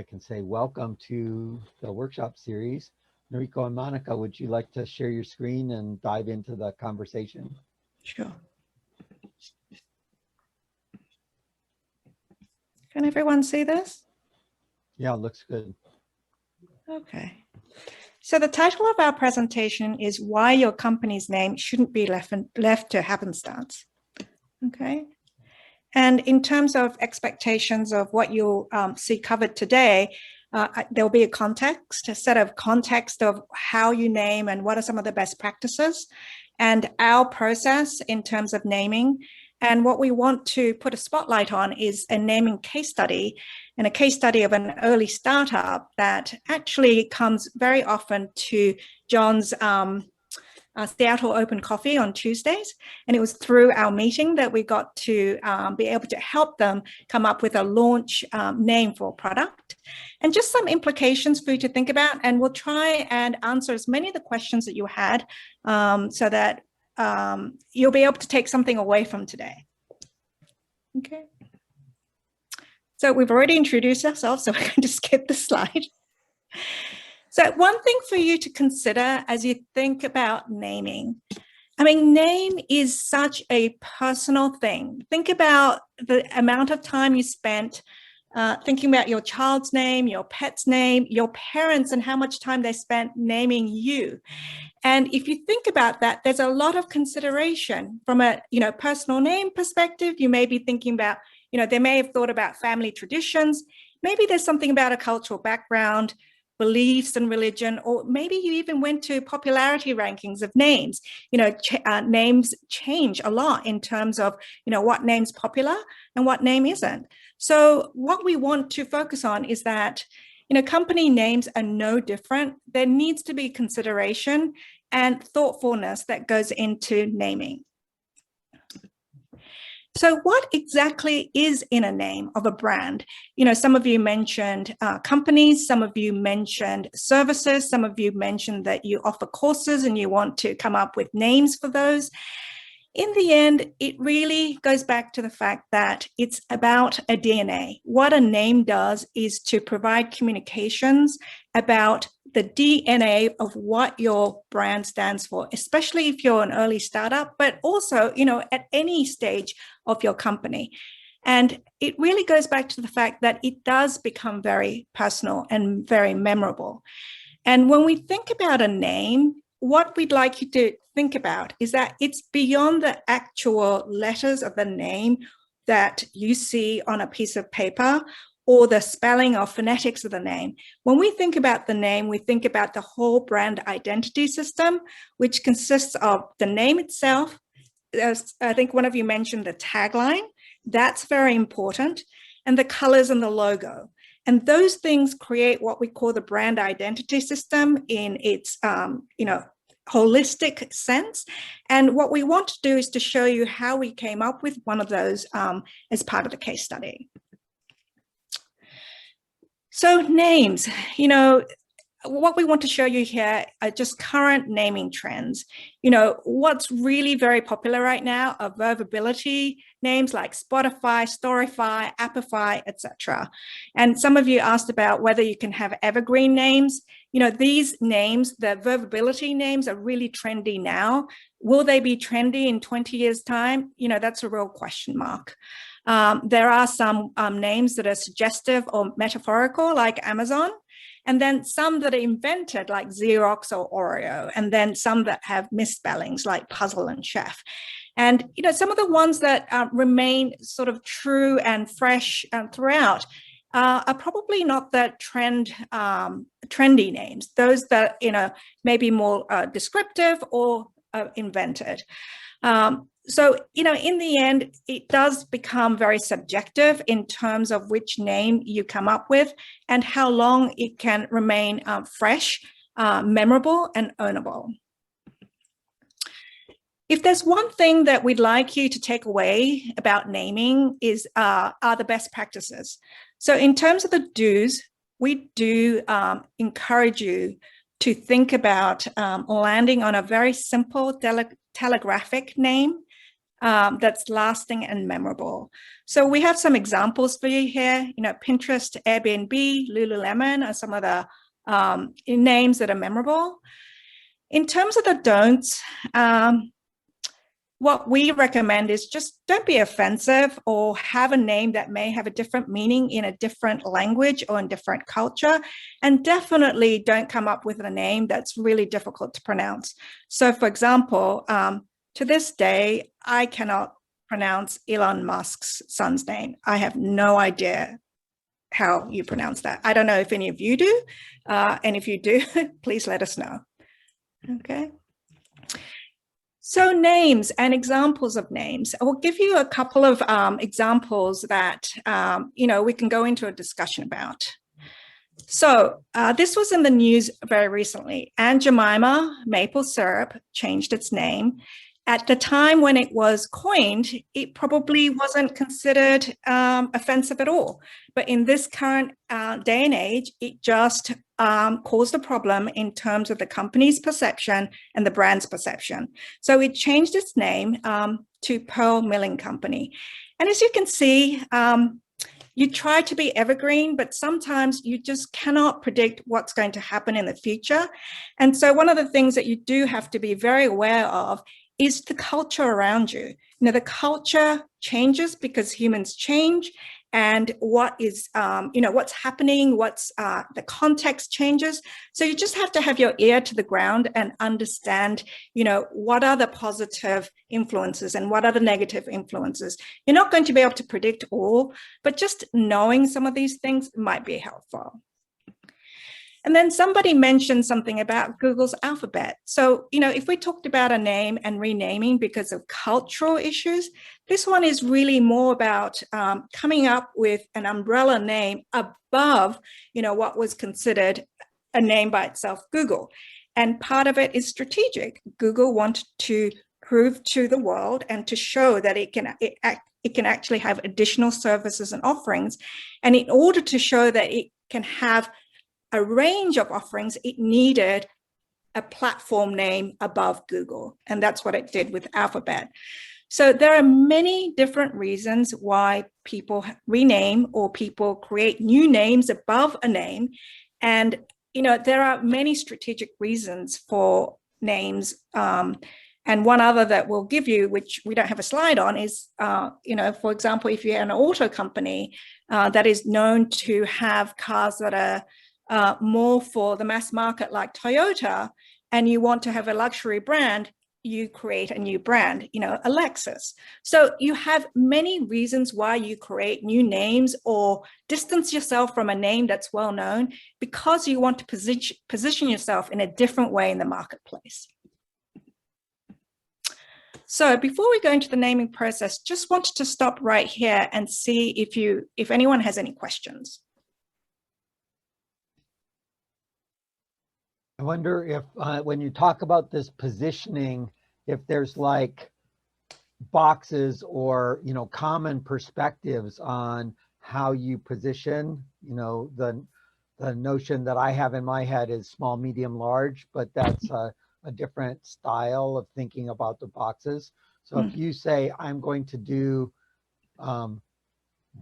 I can say welcome to the workshop series. Noriko and Monica, would you like to share your screen and dive into the conversation? Sure. Can everyone see this? Yeah, looks good. Okay. So the title of our presentation is Why Your Company's Name Shouldn't Be Left to Happenstance. Okay. And in terms of expectations of what you'll see covered today, there'll be a set of context of how you name and what are some of the best practices and our process in terms of naming. And what we want to put a spotlight on is a naming case study, and a case study of an early startup that actually comes very often to John's Seattle Open Coffee on Tuesdays. And it was through our meeting that we got to be able to help them come up with a launch name for a product. And just some implications for you to think about. And we'll try and answer as many of the questions that you had so that you'll be able to take something away from today. Okay. So we've already introduced ourselves, so we're going to skip the slide. So one thing for you to consider as you think about naming, I mean, name is such a personal thing. Think about the amount of time you spent thinking about your child's name, your pet's name, your parents, and how much time they spent naming you. And if you think about that, there's a lot of consideration from a personal name perspective. You may be thinking about, they may have thought about family traditions. Maybe there's something about a cultural background, beliefs and religion, or maybe you even went to popularity rankings of names. Names change a lot in terms of, what name's popular and what name isn't. So what we want to focus on is that, company names are no different. There needs to be consideration and thoughtfulness that goes into naming. So what exactly is in a name of a brand? Some of you mentioned companies, some of you mentioned services, some of you mentioned that you offer courses and you want to come up with names for those. In the end, it really goes back to the fact that it's about a DNA. What a name does is to provide communications about the DNA of what your brand stands for, especially if you're an early startup, but also, at any stage of your company. And it really goes back to the fact that it does become very personal and very memorable. And when we think about a name, what we'd like you to think about is that it's beyond the actual letters of the name that you see on a piece of paper or the spelling or phonetics of the name. When we think about the name, we think about the whole brand identity system, which consists of the name itself. As I think one of you mentioned the tagline. That's very important. And the colors and the logo. And those things create what we call the brand identity system in its, holistic sense. And what we want to do is to show you how we came up with one of those as part of the case study. So names, what we want to show you here are just current naming trends. What's really very popular right now are verbability names like Spotify, Storyfy, Appify, etc. And some of you asked about whether you can have evergreen names. These names, the verbability names, are really trendy now. Will they be trendy in 20 years' time? That's a real question mark. There are some names that are suggestive or metaphorical, like Amazon. And then some that are invented like Xerox or Oreo, and then some that have misspellings like puzzle and chef. And, some of the ones that remain sort of true and fresh throughout are probably not the trendy names, those that, may be more descriptive or invented. So, in the end, it does become very subjective in terms of which name you come up with and how long it can remain fresh, memorable, and ownable. If there's one thing that we'd like you to take away about naming are the best practices. So in terms of the do's, we do encourage you to think about landing on a very simple telegraphic name. that's lasting and memorable. So we have some examples for you here. Pinterest, Airbnb, Lululemon are some of the names that are memorable. In terms of the don'ts, what we recommend is just don't be offensive or have a name that may have a different meaning in a different language or in different culture. And definitely don't come up with a name that's really difficult to pronounce. So for example, to this day, I cannot pronounce Elon Musk's son's name. I have no idea how you pronounce that. I don't know if any of you do. And if you do, please let us know. Okay. So names and examples of names. I will give you a couple of examples that, we can go into a discussion about. So this was in the news very recently. Aunt Jemima maple syrup changed its name. At the time when it was coined, it probably wasn't considered offensive at all. But in this current day and age, it just caused a problem in terms of the company's perception and the brand's perception. So it changed its name to Pearl Milling Company. And as you can see, you try to be evergreen, but sometimes you just cannot predict what's going to happen in the future. And so one of the things that you do have to be very aware of is the culture around you. The culture changes because humans change, and what is, what's happening, what's the context changes. So you just have to have your ear to the ground and understand, what are the positive influences and what are the negative influences. You're not going to be able to predict all, but just knowing some of these things might be helpful. And then somebody mentioned something about Google's alphabet. So, if we talked about a name and renaming because of cultural issues, this one is really more about coming up with an umbrella name above, what was considered a name by itself, Google. And part of it is strategic. Google wanted to prove to the world and to show that it can actually have additional services and offerings. And in order to show that it can have a range of offerings, it needed a platform name above Google. And that's what it did with Alphabet. So there are many different reasons why people rename or people create new names above a name. And, there are many strategic reasons for names. And one other that we'll give you, which we don't have a slide on, is, for example, if you're an auto company that is known to have cars that are more for the mass market like Toyota, and you want to have a luxury brand, you create a new brand, a Lexus. So you have many reasons why you create new names or distance yourself from a name that's well known, because you want to position yourself in a different way in the marketplace. So before we go into the naming process, just wanted to stop right here and see if anyone has any questions. I wonder if when you talk about this positioning, if there's like boxes or, common perspectives on how you position, the notion that I have in my head is small, medium, large, but that's a different style of thinking about the boxes. So if you say, I'm going to do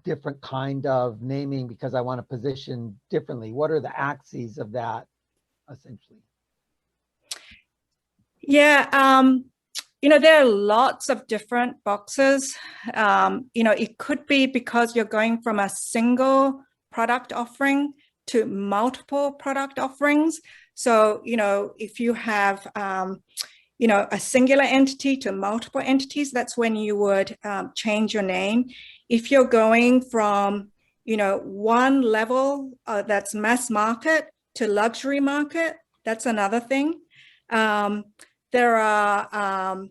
different kind of naming because I want to position differently, what are the axes of that? Essentially. Yeah, there are lots of different boxes. It could be because you're going from a single product offering to multiple product offerings. So, if you have, a singular entity to multiple entities, that's when you would change your name. If you're going from, one level that's mass market to luxury market, that's another thing. There are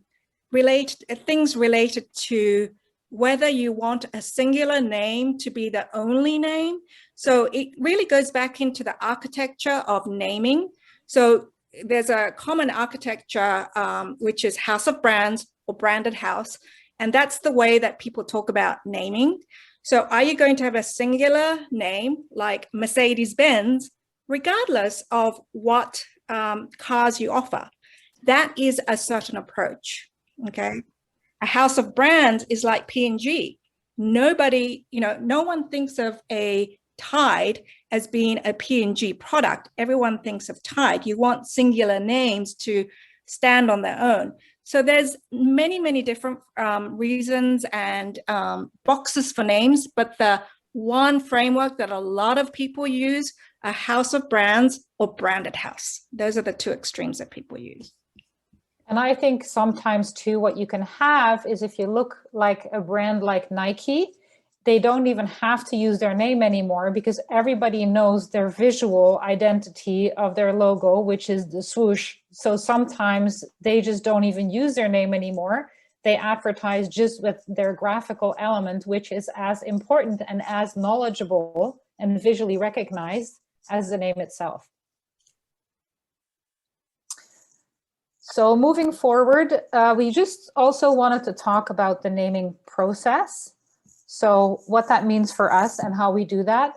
things related to whether you want a singular name to be the only name. So it really goes back into the architecture of naming. So there's a common architecture, which is house of brands or branded house. And that's the way that people talk about naming. So are you going to have a singular name like Mercedes-Benz, regardless of what cars you offer? That is a certain approach, okay? A house of brands is like P&G. Nobody, no one thinks of a Tide as being a P&G product. Everyone thinks of Tide. You want singular names to stand on their own. So there's many, many different reasons and boxes for names, but the one framework that a lot of people use, a house of brands or branded house. Those are the two extremes that people use. And I think sometimes too, what you can have is if you look like a brand like Nike, they don't even have to use their name anymore because everybody knows their visual identity of their logo, which is the swoosh. So sometimes they just don't even use their name anymore. They advertise just with their graphical element, which is as important and as knowledgeable and visually recognized as the name itself. So moving forward, we just also wanted to talk about the naming process. So what that means for us and how we do that.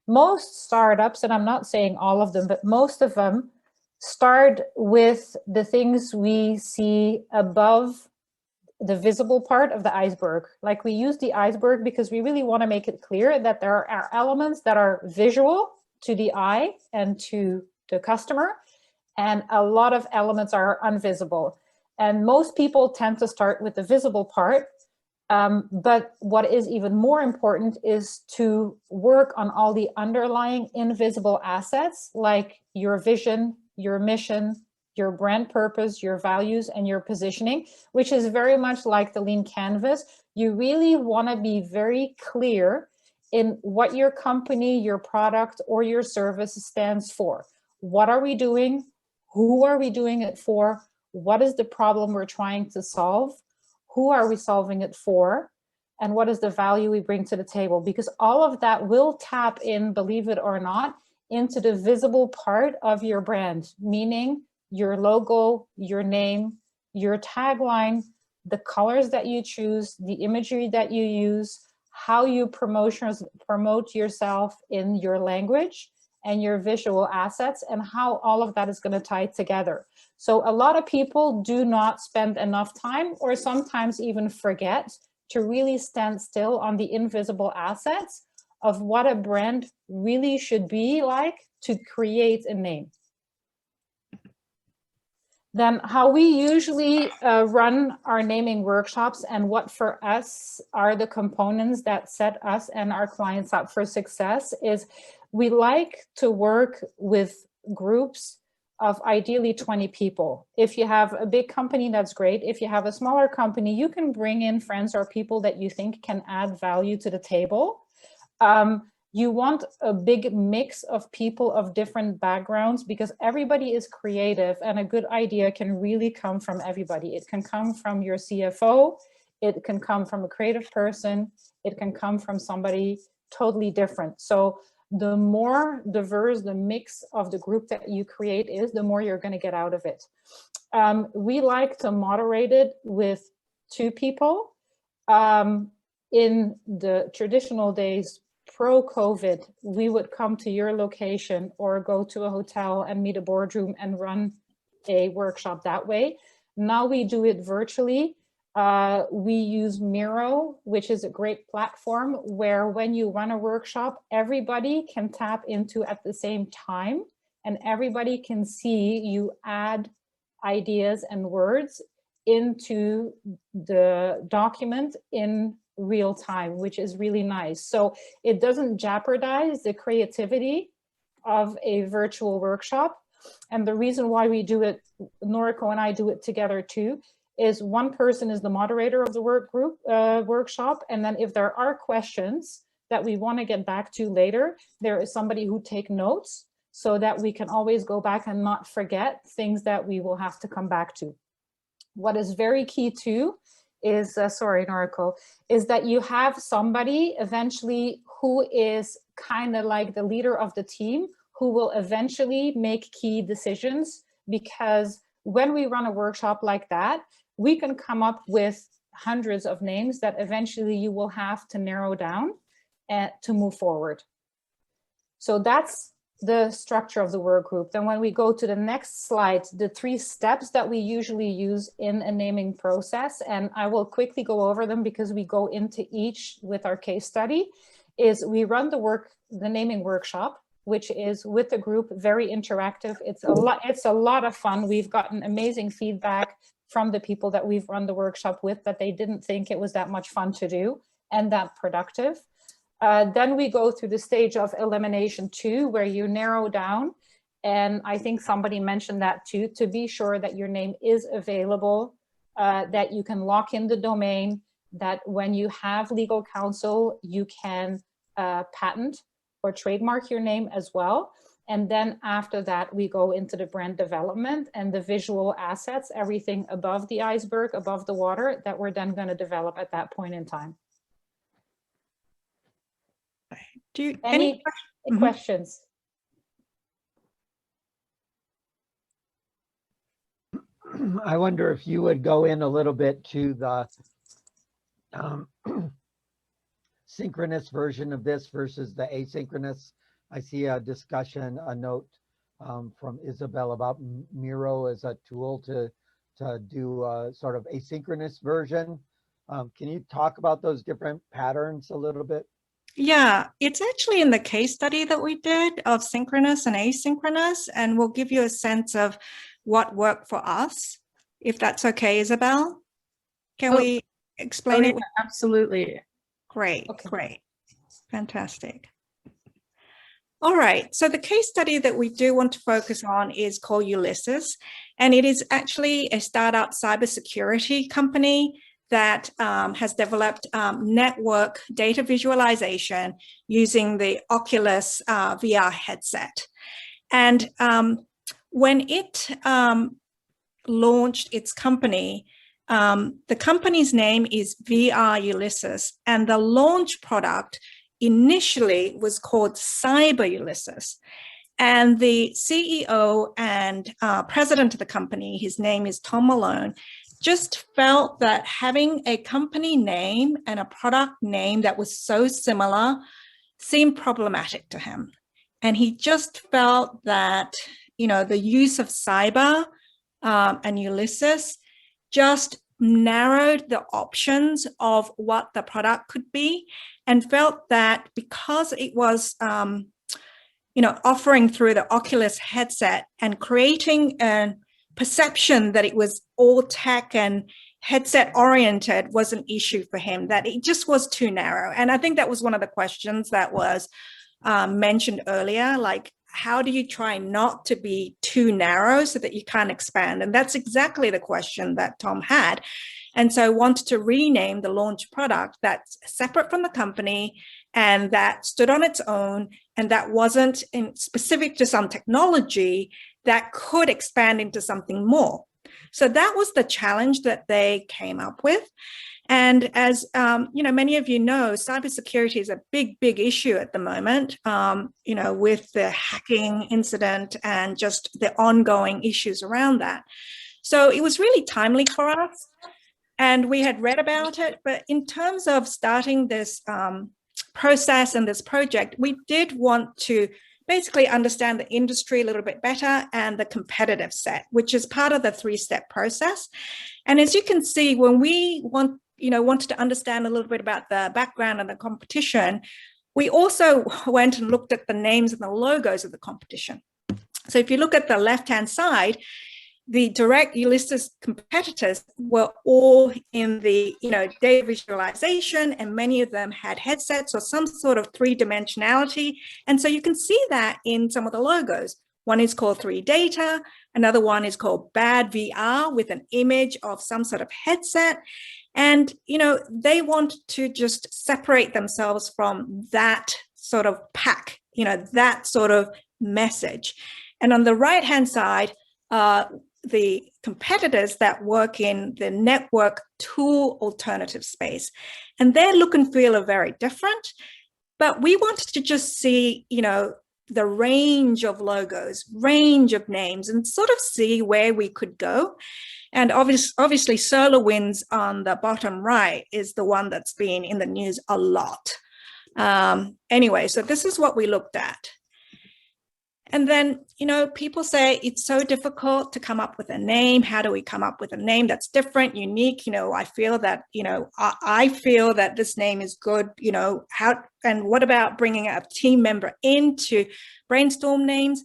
Most startups, and I'm not saying all of them, but most of them start with the things we see above the visible part of the iceberg. Like we use the iceberg because we really want to make it clear that there are elements that are visual to the eye and to the customer, and a lot of elements are invisible. And most people tend to start with the visible part. But what is even more important is to work on all the underlying invisible assets, like your vision, your mission, your brand purpose, your values, and your positioning, which is very much like the lean canvas. You really want to be very clear in what your company, your product, or your service stands for. What are we doing? Who are we doing it for? What is the problem we're trying to solve? Who are we solving it for? And what is the value we bring to the table? Because all of that will tap in, believe it or not, into the visible part of your brand, meaning your logo, your name, your tagline, the colors that you choose, the imagery that you use, how you promote yourself in your language and your visual assets, and how all of that is going to tie together. So a lot of people do not spend enough time, or sometimes even forget, to really stand still on the invisible assets of what a brand really should be like to create a name. Then how we usually run our naming workshops and what for us are the components that set us and our clients up for success is we like to work with groups of ideally 20 people. If you have a big company, that's great. If you have a smaller company, you can bring in friends or people that you think can add value to the table. You want a big mix of people of different backgrounds because everybody is creative and a good idea can really come from everybody. It can come from your CFO, it can come from a creative person, it can come from somebody totally different. So the more diverse the mix of the group that you create is, the more you're going to get out of it. We like to moderate it with 2 people. In the traditional days, pro-COVID, we would come to your location or go to a hotel and meet a boardroom and run a workshop that way. Now we do it virtually. We use Miro, which is a great platform where when you run a workshop, everybody can tap into at the same time and everybody can see you add ideas and words into the document in real time, which is really nice. So it doesn't jeopardize the creativity of a virtual workshop. And the reason why we do it, Noriko and I do it together too, is one person is the moderator of the workshop. And then if there are questions that we want to get back to later, there is somebody who take notes so that we can always go back and not forget things that we will have to come back to. What is very key too is, sorry, Noriko, is that you have somebody eventually who is kind of like the leader of the team who will eventually make key decisions, because when we run a workshop like that, we can come up with hundreds of names that eventually you will have to narrow down to move forward. So that's the structure of the work group. Then when we go to the next slide, the 3 steps that we usually use in a naming process, and I will quickly go over them because we go into each with our case study, is we run the naming workshop, which is with the group, very interactive. It's a lot of fun. We've gotten amazing feedback from the people that we've run the workshop with, that they didn't think it was that much fun to do and that productive. Then we go through the stage of elimination 2, where you narrow down. And I think somebody mentioned that too, to be sure that your name is available, that you can lock in the domain, that when you have legal counsel, you can patent or trademark your name as well. And then after that, we go into the brand development and the visual assets, everything above the iceberg, above the water, that we're then going to develop at that point in time. Do you Any questions? I wonder if you would go in a little bit to the synchronous version of this versus the asynchronous. I see a discussion, a note from Isabel about Miro as a tool to do a sort of asynchronous version. Can you talk about those different patterns a little bit? Yeah, it's actually in the case study that we did of synchronous and asynchronous, and we'll give you a sense of what worked for us, if that's okay, Isabel. Can we explain it? Absolutely. Great, great. Fantastic. All right, so the case study that we do want to focus on is called Ulysses, and it is actually a startup cybersecurity company that has developed network data visualization using the Oculus VR headset. And when it launched its company, the company's name is VR Ulysses, and the launch product initially was called Cyber Ulysses. And the CEO and president of the company, his name is Tom Malone, just felt that having a company name and a product name that was so similar seemed problematic to him. And he just felt that, you know, the use of cyber and Ulysses just narrowed the options of what the product could be, and felt that because it was, you know, offering through the Oculus headset and creating a perception that it was all tech and headset oriented was an issue for him, that it just was too narrow. And I think that was one of the questions that was mentioned earlier, like, how do you try not to be too narrow so that you can't expand? And that's exactly the question that Tom had. And so wanted to rename the launch product that's separate from the company and that stood on its own, and that wasn't specific to some technology that could expand into something more. So that was the challenge that they came up with. And as you know, many of you know, cybersecurity is a big, big issue at the moment, you know, with the hacking incident and just the ongoing issues around that. So it was really timely for us, and we had read about it. But in terms of starting this process and this project, we did want to basically understand the industry a little bit better and the competitive set, which is part of the 3-step process. And as you can see, when we wanted to understand a little bit about the background and the competition, we also went and looked at the names and the logos of the competition. So if you look at the left-hand side, the direct Ulysses competitors were all in the, you know, data visualization, and many of them had headsets or some sort of 3-dimensionality. And so you can see that in some of the logos. One is called 3Data, another one is called Bad VR with an image of some sort of headset. And, you know, they want to just separate themselves from that sort of pack, you know, that sort of message. And on the right-hand side, the competitors that work in the network tool alternative space, and their look and feel are very different. But we wanted to just see, you know, the range of logos, range of names, and sort of see where we could go. And obviously SolarWinds on the bottom right is the one that's been in the news a lot. Anyway, so this is what we looked at. And then, people say it's so difficult to come up with a name. How do we come up with a name that's different, unique? I feel that, I feel that this name is good, and what about bringing a team member in to brainstorm names?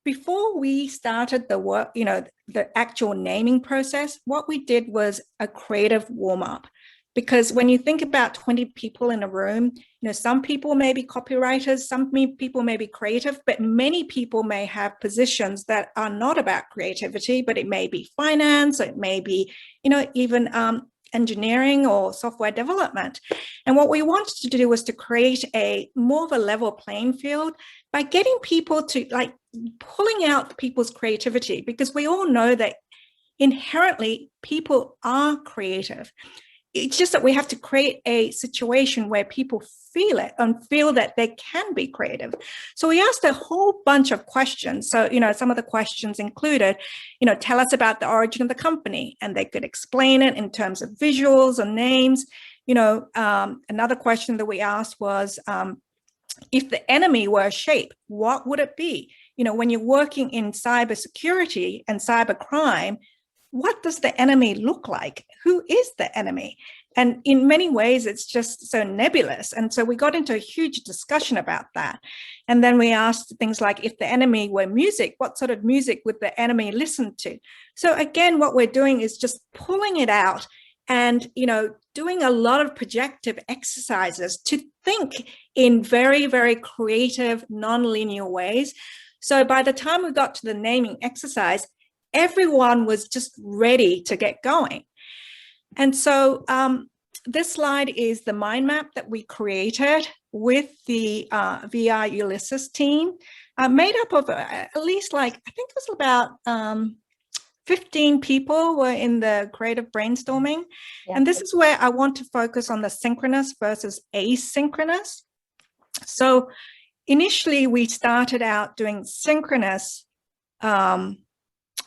Before we started the work, the actual naming process, what we did was a creative warm-up. Because when you think about 20 people in a room, some people may be copywriters, some people may be creative, but many people may have positions that are not about creativity, but it may be finance, or it may be, even engineering or software development. And what we wanted to do was to create a more of a level playing field by getting people to pulling out people's creativity, because we all know that inherently people are creative. It's just that we have to create a situation where people feel it and feel that they can be creative. So we asked a whole bunch of questions. So, some of the questions included, tell us about the origin of the company, and they could explain it in terms of visuals and names. Another question that we asked was, if the enemy were a shape, what would it be? When you're working in cybersecurity and cybercrime, what does the enemy look like? Who is the enemy? And in many ways, it's just so nebulous. And so we got into a huge discussion about that. And then we asked things like, if the enemy were music, what sort of music would the enemy listen to? So again, what we're doing is just pulling it out and, doing a lot of projective exercises to think in very, very creative, non-linear ways. So by the time we got to the naming exercise, everyone was just ready to get going. And so this slide is the mind map that we created with the VR Ulysses team, made up of at least I think it was about 15 people were in the creative brainstorming. Yeah. And this is where I want to focus on the synchronous versus asynchronous. So initially we started out doing synchronous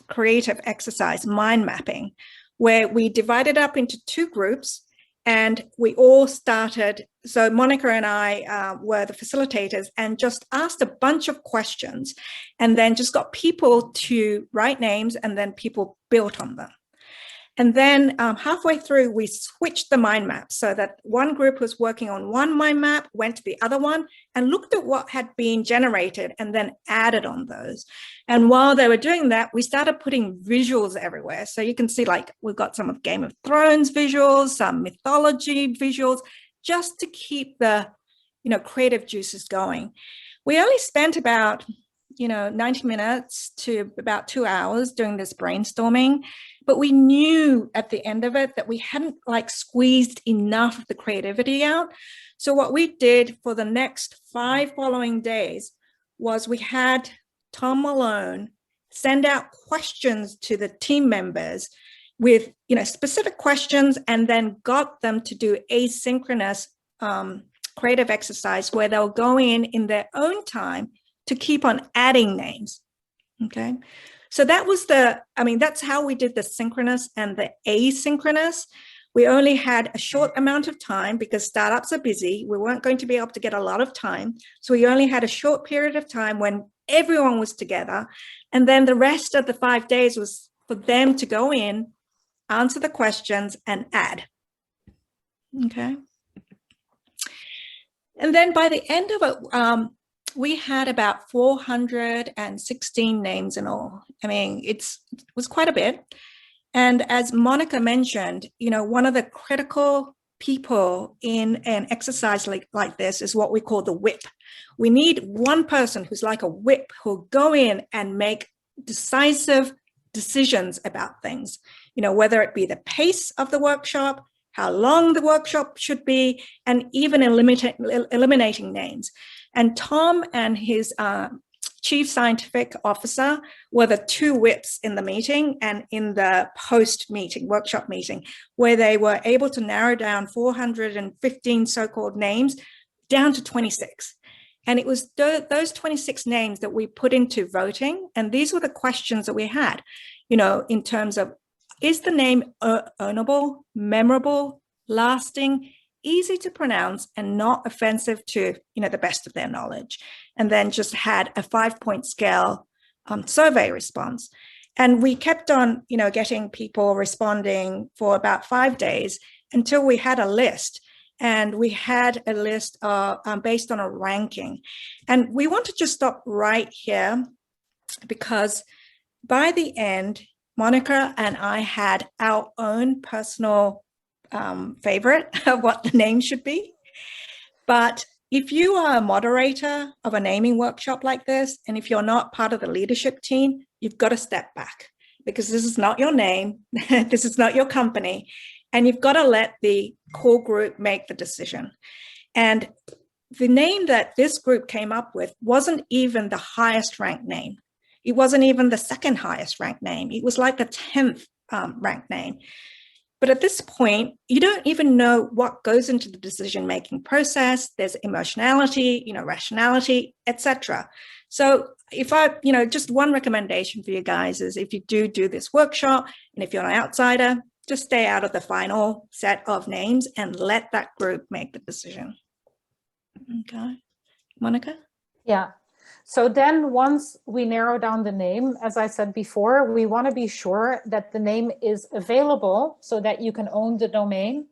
creative exercise, mind mapping, where we divided up into two groups, and we all started. So Monica and I were the facilitators and just asked a bunch of questions, and then just got people to write names, and then people built on them. And then halfway through, we switched the mind map so that one group was working on one mind map, went to the other one and looked at what had been generated and then added on those. And while they were doing that, we started putting visuals everywhere. So you can see we've got some of Game of Thrones visuals, some mythology visuals, just to keep the, creative juices going. We only spent about 90 minutes to about 2 hours doing this brainstorming, but we knew at the end of it that we hadn't squeezed enough of the creativity out. So what we did for the next 5 following days was we had Tom Malone send out questions to the team members with specific questions, and then got them to do asynchronous creative exercise where they'll go in their own time to keep on adding names. Okay. So that was that's how we did the synchronous and the asynchronous. We only had a short amount of time because startups are busy. We weren't going to be able to get a lot of time. So we only had a short period of time when everyone was together. And then the rest of the 5 days was for them to go in, answer the questions, and add. Okay. And then by the end of it, we had about 416 names in all. It was quite a bit. And as Monica mentioned, one of the critical people in an exercise like this is what we call the whip. We need one person who's like a whip who'll go in and make decisive decisions about things, whether it be the pace of the workshop, how long the workshop should be, and even eliminating names. And Tom and his chief scientific officer were the two whips in the meeting and in the post-meeting, workshop meeting, where they were able to narrow down 415 so-called names down to 26. And it was those 26 names that we put into voting. And these were the questions that we had, in terms of, is the name ownable, memorable, lasting, easy to pronounce and not offensive to, the best of their knowledge. And then just had a 5-point scale survey response. And we kept on, getting people responding for about 5 days until we had a list. And we had a list based on a ranking. And we want to just stop right here, because by the end, Monica and I had our own personal favorite of what the name should be. But if you are a moderator of a naming workshop like this, and if you're not part of the leadership team, you've got to step back, because this is not your name. This is not your company. And you've got to let the core group make the decision. And the name that this group came up with wasn't even the highest ranked name. It wasn't even the second highest ranked name. It was like the 10th ranked name. But at this point, you don't even know what goes into the decision-making process. There's emotionality, rationality, etc. So if just one recommendation for you guys is, if you do this workshop, and if you're an outsider, just stay out of the final set of names and let that group make the decision. Okay, Monica? Yeah. So then once we narrow down the name, as I said before, we want to be sure that the name is available so that you can own the domain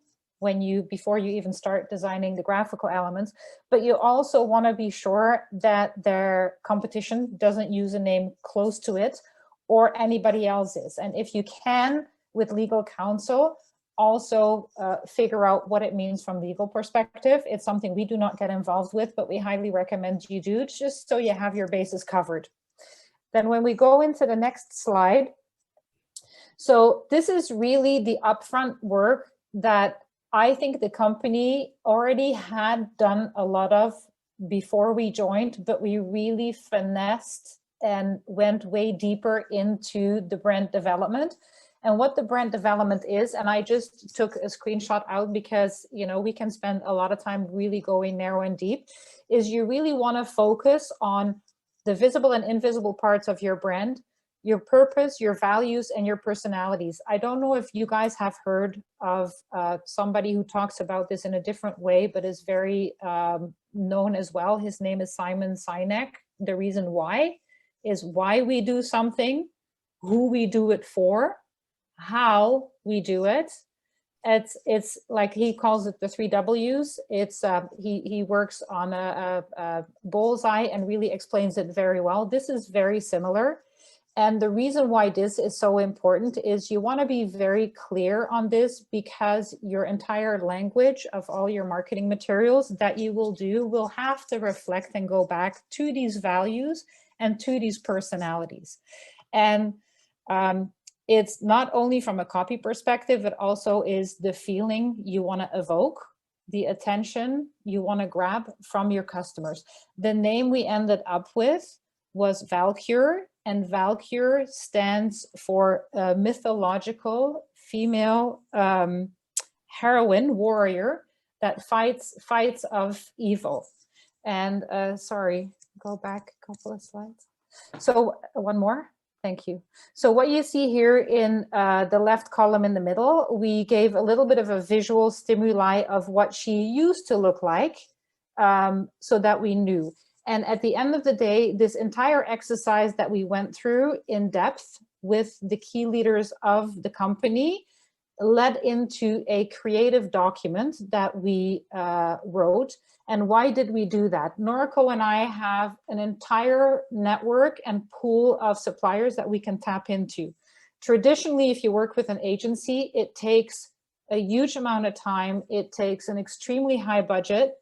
before you even start designing the graphical elements. But you also want to be sure that their competition doesn't use a name close to it, or anybody else's. And if you can, with legal counsel, also figure out what it means from legal perspective. It's something we do not get involved with, but we highly recommend you do, just so you have your bases covered. Then when we go into the next slide, so this is really the upfront work that I think the company already had done a lot of before we joined, but we really finessed and went way deeper into the brand development. And what the brand development is, and I just took a screenshot out because, we can spend a lot of time really going narrow and deep, is you really want to focus on the visible and invisible parts of your brand, your purpose, your values, and your personalities. I don't know if you guys have heard of somebody who talks about this in a different way, but is very known as well. His name is Simon Sinek. The reason why is why we do something, who we do it for, how we do it. It's like he calls it the 3 W's. It's he works on a bullseye and really explains it very well. This is very similar. And the reason why this is so important is you want to be very clear on this, because your entire language of all your marketing materials that you will do will have to reflect and go back to these values and to these personalities. And it's not only from a copy perspective, it also is the feeling you want to evoke, the attention you want to grab from your customers. The name we ended up with was Valkyr, and Valkyr stands for a mythological female heroine, warrior, that fights of evil. And sorry, go back a couple of slides. So one more. Thank you. So what you see here in the left column in the middle, we gave a little bit of a visual stimuli of what she used to look like, so that we knew. And at the end of the day, this entire exercise that we went through in depth with the key leaders of the company led into a creative document that we wrote. And why did we do that? Noriko and I have an entire network and pool of suppliers that we can tap into. Traditionally, if you work with an agency, it takes a huge amount of time. It takes an extremely high budget,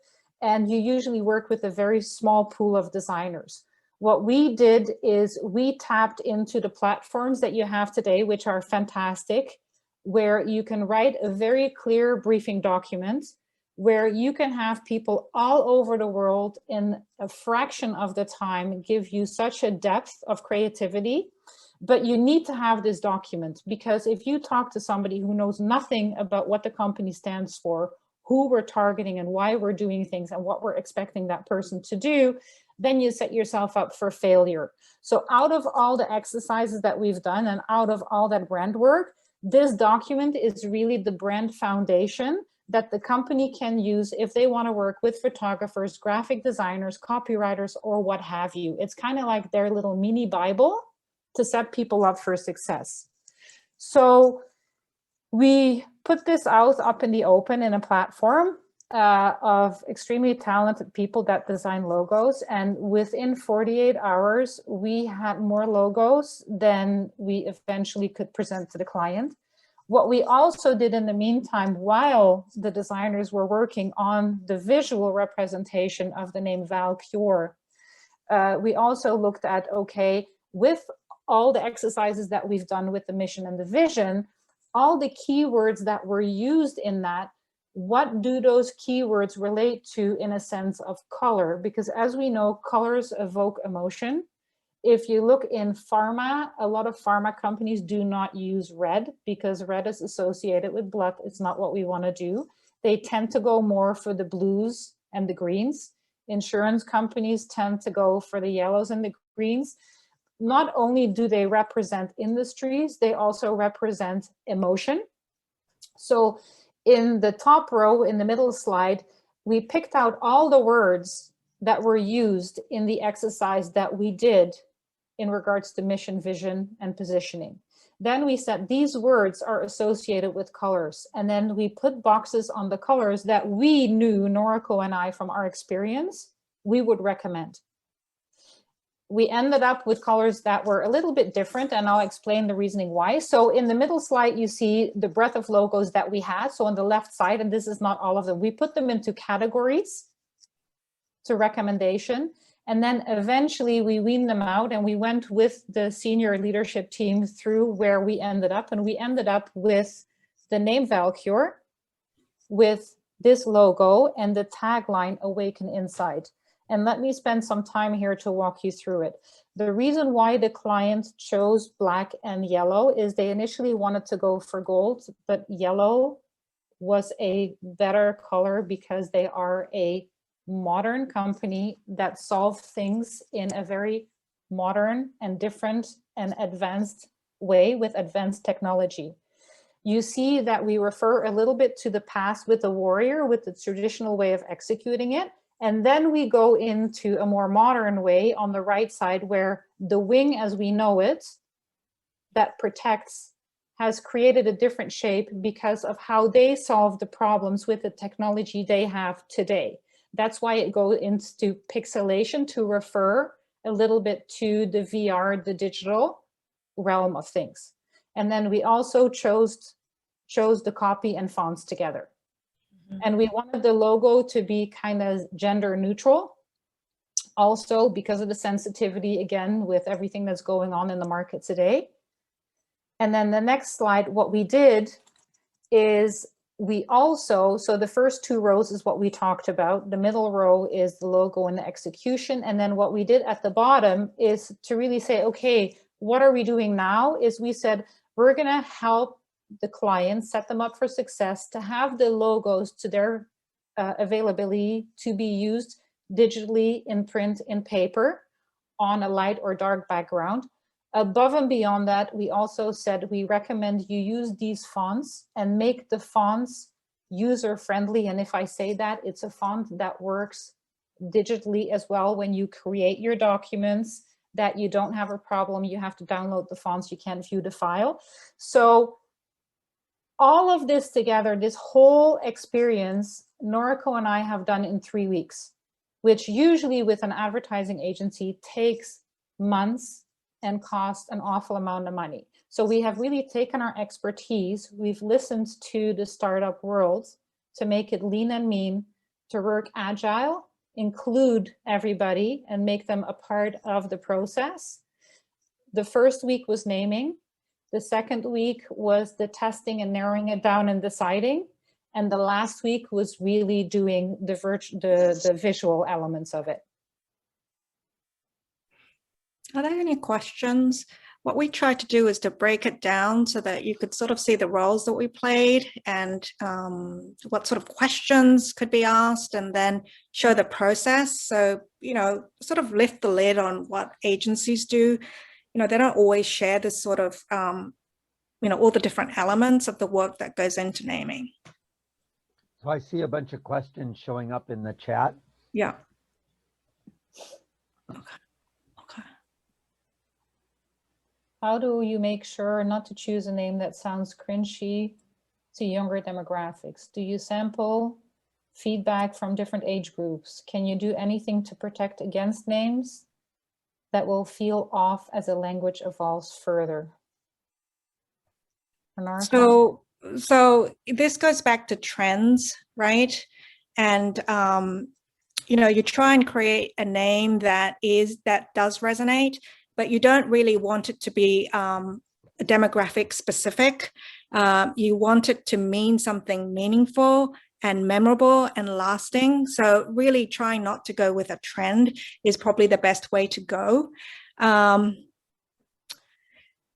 and you usually work with a very small pool of designers. What we did is we tapped into the platforms that you have today, which are fantastic, where you can write a very clear briefing document, where you can have people all over the world in a fraction of the time give you such a depth of creativity. But you need to have this document, because if you talk to somebody who knows nothing about what the company stands for, who we're targeting and why we're doing things and what we're expecting that person to do, then you set yourself up for failure. So out of all the exercises that we've done and out of all that brand work, this document is really the brand foundation that the company can use if they want to work with photographers, graphic designers, copywriters, or what have you. It's kind of like their little mini Bible to set people up for success. So we put this out up in the open in a platform of extremely talented people that design logos. And within 48 hours, we had more logos than we eventually could present to the client. What we also did in the meantime, while the designers were working on the visual representation of the name Valcure, we also looked at, okay, with all the exercises that we've done with the mission and the vision, all the keywords that were used in that, what do those keywords relate to in a sense of color? Because as we know, colors evoke emotion. If you look in pharma, a lot of pharma companies do not use red because red is associated with blood. It's not what we want to do. They tend to go more for the blues and the greens. Insurance companies tend to go for the yellows and the greens. Not only do they represent industries, they also represent emotion. So in the top row, in the middle slide, we picked out all the words that were used in the exercise that we did in regards to mission, vision, and positioning. Then we said these words are associated with colors. And then we put boxes on the colors that we knew, Noriko and I, from our experience, we would recommend. We ended up with colors that were a little bit different, and I'll explain the reasoning why. So in the middle slide, you see the breadth of logos that we had. So on the left side, and this is not all of them, we put them into categories to recommendation. And then eventually we weaned them out and we went with the senior leadership team through where we ended up. And we ended up with the name Valcure, with this logo and the tagline Awaken Inside. And let me spend some time here to walk you through it. The reason why the client chose black and yellow is they initially wanted to go for gold, but yellow was a better color because they are a modern company that solve things in a very modern and different and advanced way with advanced technology. You see that we refer a little bit to the past with the warrior, with the traditional way of executing it. And then we go into a more modern way on the right side where the wing as we know it, that protects, has created a different shape because of how they solve the problems with the technology they have today. That's why it goes into pixelation to refer a little bit to the VR, the digital realm of things. And then we also chose the copy and fonts together. And we wanted the logo to be kind of gender neutral. Also, because of the sensitivity, again, with everything that's going on in the market today. And then the next slide, what we did is we also, so the first two rows is what we talked about. The middle row is the logo and the execution. And then what we did at the bottom is to really say, okay, what are we doing now? Is we said, we're going to help the client, set them up for success, to have the logos to their availability to be used digitally, in print, in paper, on a light or dark background. Above and beyond that, we also said we recommend you use these fonts and make the fonts user-friendly. And if I say that, it's a font that works digitally as well when you create your documents, that you don't have a problem. You have to download the fonts, you can't view the file. So all of this together, this whole experience, Noriko and I have done in 3 weeks, which usually with an advertising agency takes months and costs an awful amount of money. So we have really taken our expertise, we've listened to the startup world to make it lean and mean, to work agile, include everybody and make them a part of the process. The first week was naming. The second week was the testing and narrowing it down and deciding. And the last week was really doing the visual elements of it. Are there any questions? What we tried to do is to break it down so that you could sort of see the roles that we played and what sort of questions could be asked, and then show the process. So, you know, sort of lift the lid on what agencies do. You know, they don't always share this sort of, you know, all the different elements of the work that goes into naming. So I see a bunch of questions showing up in the chat. Yeah. Okay. Okay. How do you make sure not to choose a name that sounds cringy to younger demographics? Do you sample feedback from different age groups? Can you do anything to protect against names that will feel off as a language evolves further? Bernard? So this goes back to trends, right? And you know, you try and create a name that does resonate, but you don't really want it to be demographic specific. You want it to mean something meaningful and memorable and lasting. So really trying not to go with a trend is probably the best way to go.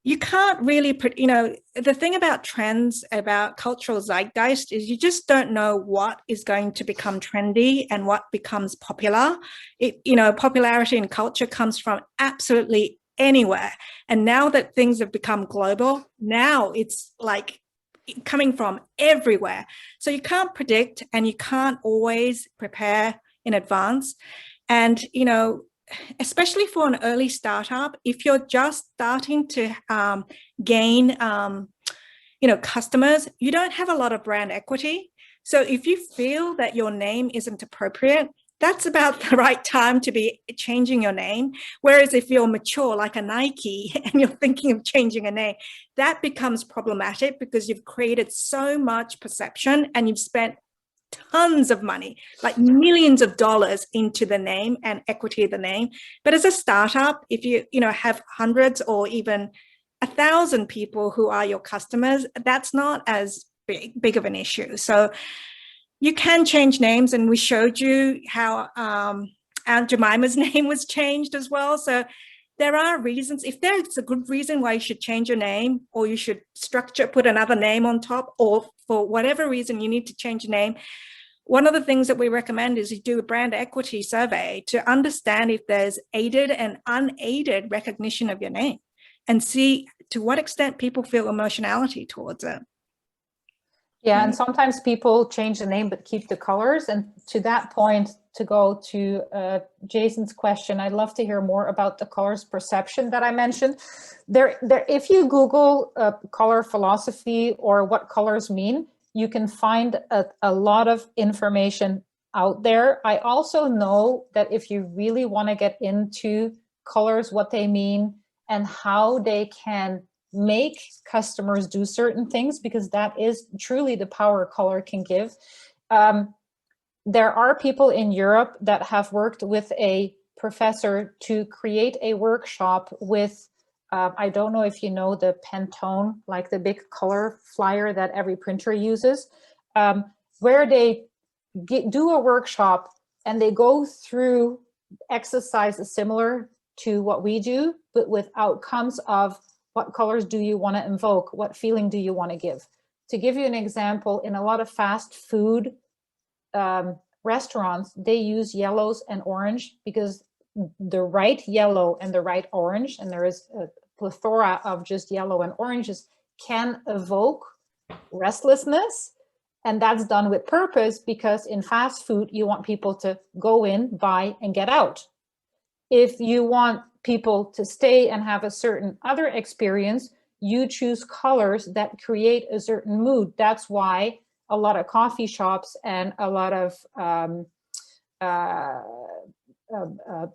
You can't really, you know, the thing about trends, about cultural zeitgeist is you just don't know what is going to become trendy and what becomes popular. You know, popularity in culture comes from absolutely anywhere. And now that things have become global, now it's like coming from everywhere. So you can't predict and you can't always prepare in advance. And, you know, especially for an early startup, if you're just starting to gain, you know, customers, you don't have a lot of brand equity. So if you feel that your name isn't appropriate, that's about the right time to be changing your name. Whereas if you're mature, like a Nike, and you're thinking of changing a name, that becomes problematic because you've created so much perception and you've spent tons of money, like millions of dollars into the name and equity of the name. But as a startup, if you know, have hundreds or even 1,000 people who are your customers, that's not as big of an issue. So you can change names, and we showed you how Aunt Jemima's name was changed as well. So there are reasons. If there's a good reason why you should change your name, or you should put another name on top, or for whatever reason you need to change your name, one of the things that we recommend is you do a brand equity survey to understand if there's aided and unaided recognition of your name and see to what extent people feel emotionality towards it. Yeah, and sometimes people change the name but keep the colors. And to that point, to go to Jason's question, I'd love to hear more about the colors perception that I mentioned. If you Google color philosophy or what colors mean, you can find a lot of information out there. I also know that if you really want to get into colors, what they mean, and how they can make customers do certain things, because that is truly the power color can give. There are people in Europe that have worked with a professor to create a workshop with, I don't know if you know the Pantone, like the big color flyer that every printer uses, where they do a workshop and they go through exercises similar to what we do, but with outcomes of what colors do you want to invoke? What feeling do you want to give? To give you an example, in a lot of fast food restaurants, they use yellows and orange because the right yellow and the right orange, and there is a plethora of just yellow and oranges, can evoke restlessness. And that's done with purpose, because in fast food, you want people to go in, buy, and get out. If you want people to stay and have a certain other experience, you choose colors that create a certain mood. That's why a lot of coffee shops and a lot of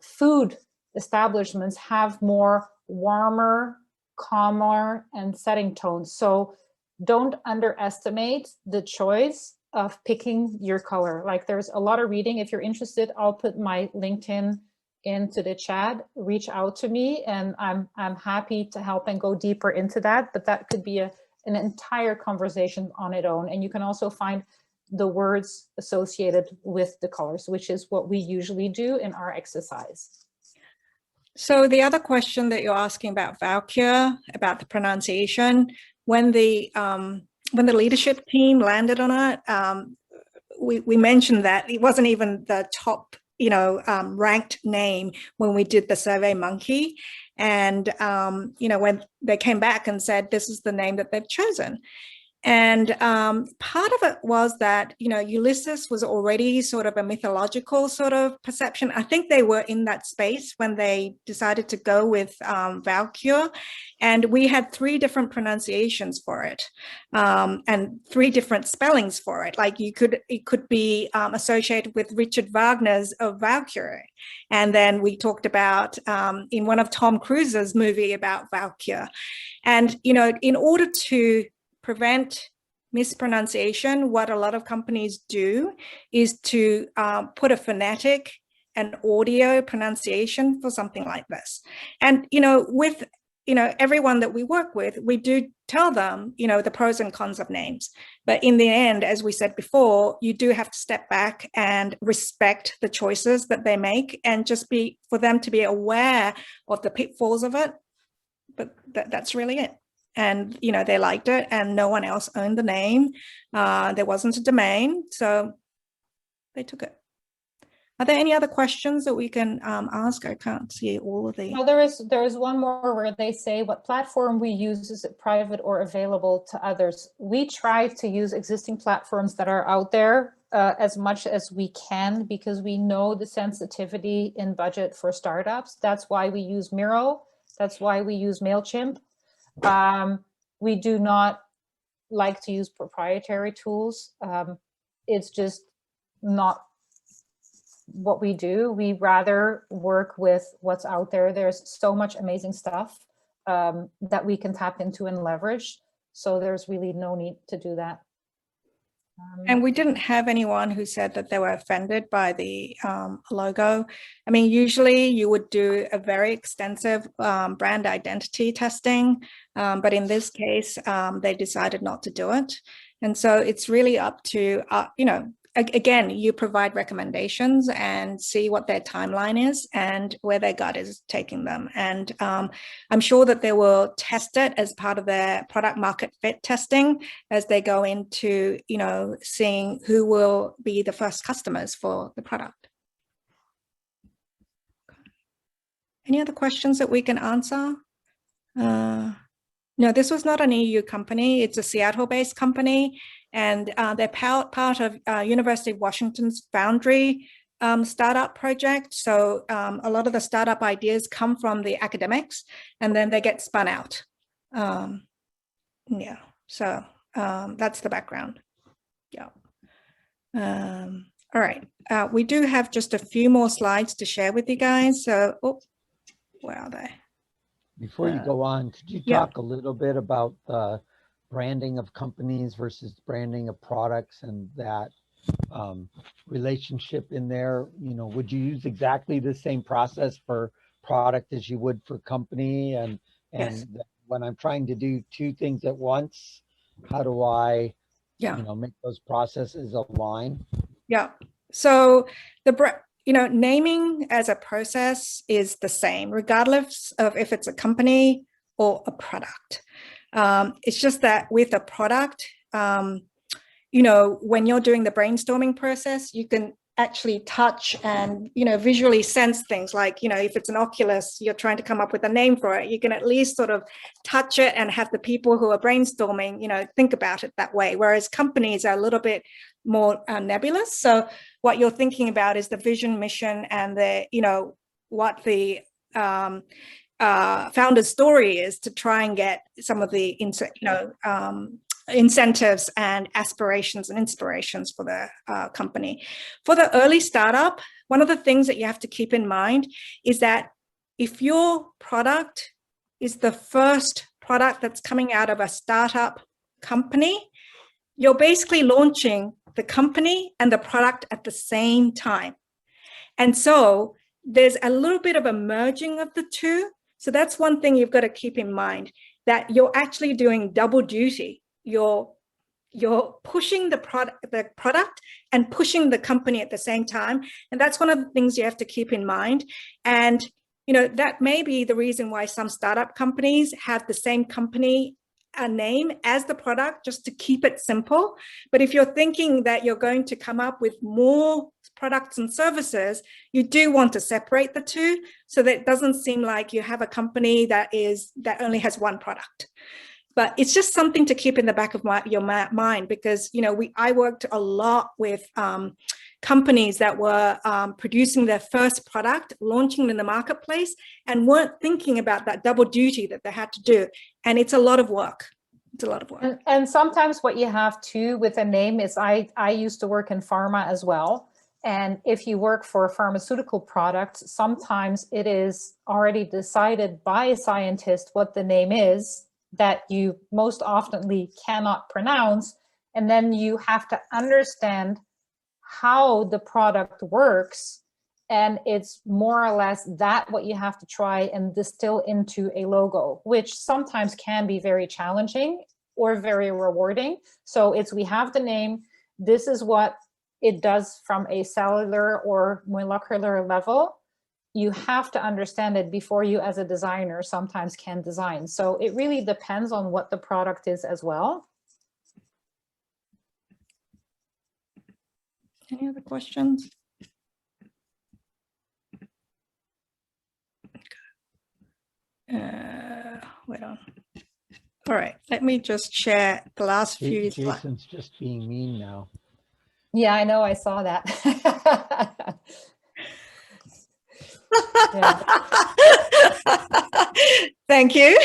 food establishments have more warmer, calmer, and setting tones. So don't underestimate the choice of picking your color. Like, there's a lot of reading. If you're interested, I'll put my LinkedIn into the chat. Reach out to me, and I'm happy to help and go deeper into that. But that could be an entire conversation on its own. And you can also find the words associated with the colors, which is what we usually do in our exercise. So the other question that you're asking about Valkyr, about the pronunciation, when the leadership team landed on it, we mentioned that it wasn't even the top, ranked name when we did the Survey Monkey. And, when they came back and said, this is the name that they've chosen. And part of it was that, Ulysses was already sort of a mythological sort of perception. I think they were in that space when they decided to go with Valkyr. And we had 3 different pronunciations for it, and 3 different spellings for it. Like it could be associated with Richard Wagner's of Valkyrie. And then we talked about in one of Tom Cruise's movie about Valkyr. And, in order to prevent mispronunciation, what a lot of companies do is to put a phonetic and audio pronunciation for something like this. And, with, everyone that we work with, we do tell them, the pros and cons of names. But in the end, as we said before, you do have to step back and respect the choices that they make, and just for them to be aware of the pitfalls of it. But that's really it. And, they liked it, and no one else owned the name. There wasn't a domain, so they took it. Are there any other questions that we can ask? I can't see all of the. Well, there is one more where they say, what platform we use, is it private or available to others? We try to use existing platforms that are out there as much as we can, because we know the sensitivity in budget for startups. That's why we use Miro. That's why we use MailChimp. We do not like to use proprietary tools. It's just not what we do. We rather work with what's out there. There's so much amazing stuff that we can tap into and leverage. So there's really no need to do that. And we didn't have anyone who said that they were offended by the logo. I mean, usually you would do a very extensive brand identity testing, but in this case, they decided not to do it. And so it's really up to, again, you provide recommendations and see what their timeline is and where their gut is taking them. And I'm sure that they will test it as part of their product market fit testing as they go into, seeing who will be the first customers for the product. Any other questions that we can answer? No, this was not an EU company. It's a Seattle-based company, and they're part of University of Washington's Foundry startup project. So a lot of the startup ideas come from the academics, and then they get spun out. Yeah, so that's the background. Yeah. All right, we do have just a few more slides to share with you guys. So, where are they? Before you go on, could you talk a little bit about the branding of companies versus branding of products and that relationship in there? Would you use exactly the same process for product as you would for company? And Yes. When I'm trying to do 2 things at once, how do I, make those processes align? Yeah. So naming as a process is the same, regardless of if it's a company or a product. It's just that with a product, when you're doing the brainstorming process, you can actually touch and, visually sense things like, if it's an Oculus, you're trying to come up with a name for it. You can at least sort of touch it and have the people who are brainstorming, think about it that way. Whereas companies are a little bit more nebulous. So what you're thinking about is the vision, mission, and what the founder's story is to try and get some of the incentives and aspirations and inspirations for the company. For the early startup, one of the things that you have to keep in mind is that if your product is the first product that's coming out of a startup company, you're basically launching the company and the product at the same time. And so there's a little bit of a merging of the two. So that's one thing you've got to keep in mind, that you're actually doing double duty. You're pushing the product and pushing the company at the same time. And that's one of the things you have to keep in mind. And, that may be the reason why some startup companies have the same company name as the product, just to keep it simple. But if you're thinking that you're going to come up with more products and services, you do want to separate the two so that it doesn't seem like you have a company that only has one product. But it's just something to keep in the back of your mind, because, you know, I worked a lot with companies that were producing their first product, launching in the marketplace, and weren't thinking about that double duty that they had to do. And it's a lot of work. It's a lot of work. And sometimes what you have too with a name is, I used to work in pharma as well. And if you work for a pharmaceutical product, sometimes it is already decided by a scientist what the name is that you most oftenly cannot pronounce. And then you have to understand how the product works. And it's more or less that what you have to try and distill into a logo, which sometimes can be very challenging or very rewarding. So it's, we have the name, this is what it does from a cellular or molecular level. You have to understand it before you as a designer sometimes can design. So it really depends on what the product is as well. Any other questions? Wait on. All right, let me just share the last few slides. Jason's just being mean now. Yeah, I know, I saw that. Thank you.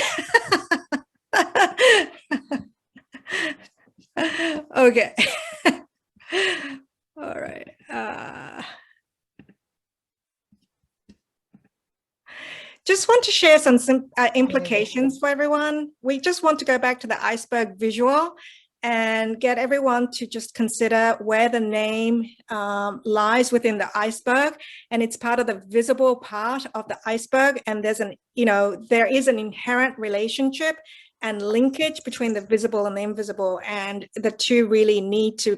Okay. All right. Just want to share some implications for everyone. We just want to go back to the iceberg visual and get everyone to just consider where the name lies within the iceberg, and it's part of the visible part of the iceberg. And there's there is an inherent relationship and linkage between the visible and the invisible, and the two really need to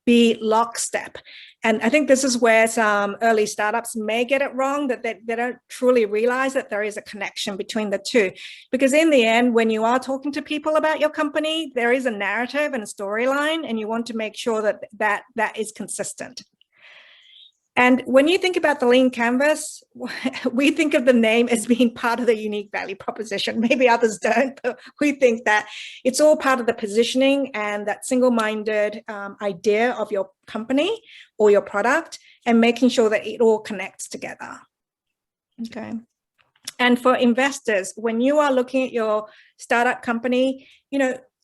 be lockstep. And I think this is where some early startups may get it wrong, that they don't truly realize that there is a connection between the two. Because in the end, when you are talking to people about your company, there is a narrative and a storyline, and you want to make sure that that is consistent. And when you think about the lean canvas, we think of the name as being part of the unique value proposition. Maybe others don't, but we think that it's all part of the positioning and that single-minded idea of your company or your product, and making sure that it all connects together. Okay. And for investors, when you are looking at your startup company,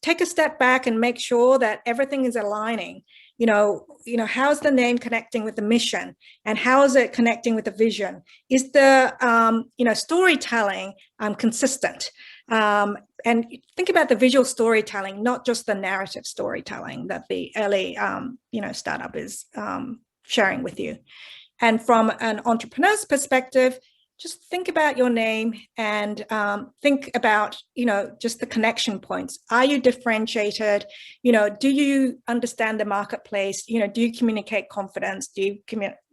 take a step back and make sure that everything is aligning. How's the name connecting with the mission, and how is it connecting with the vision? Is the storytelling consistent? And think about the visual storytelling, not just the narrative storytelling that the early startup is sharing with you. And from an entrepreneur's perspective, just think about your name and think about, just the connection points. Are you differentiated? Do you understand the marketplace? Do you communicate confidence? Do you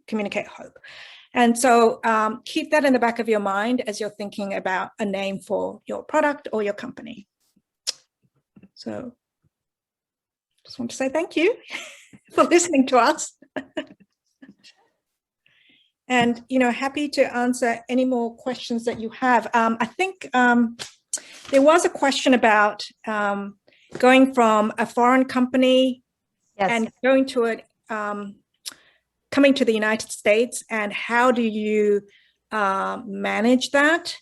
communicate hope? And so keep that in the back of your mind as you're thinking about a name for your product or your company. So just want to say thank you for listening to us. And, happy to answer any more questions that you have. I think there was a question about going from a foreign company and going to it, coming to the United States, and how do you manage that?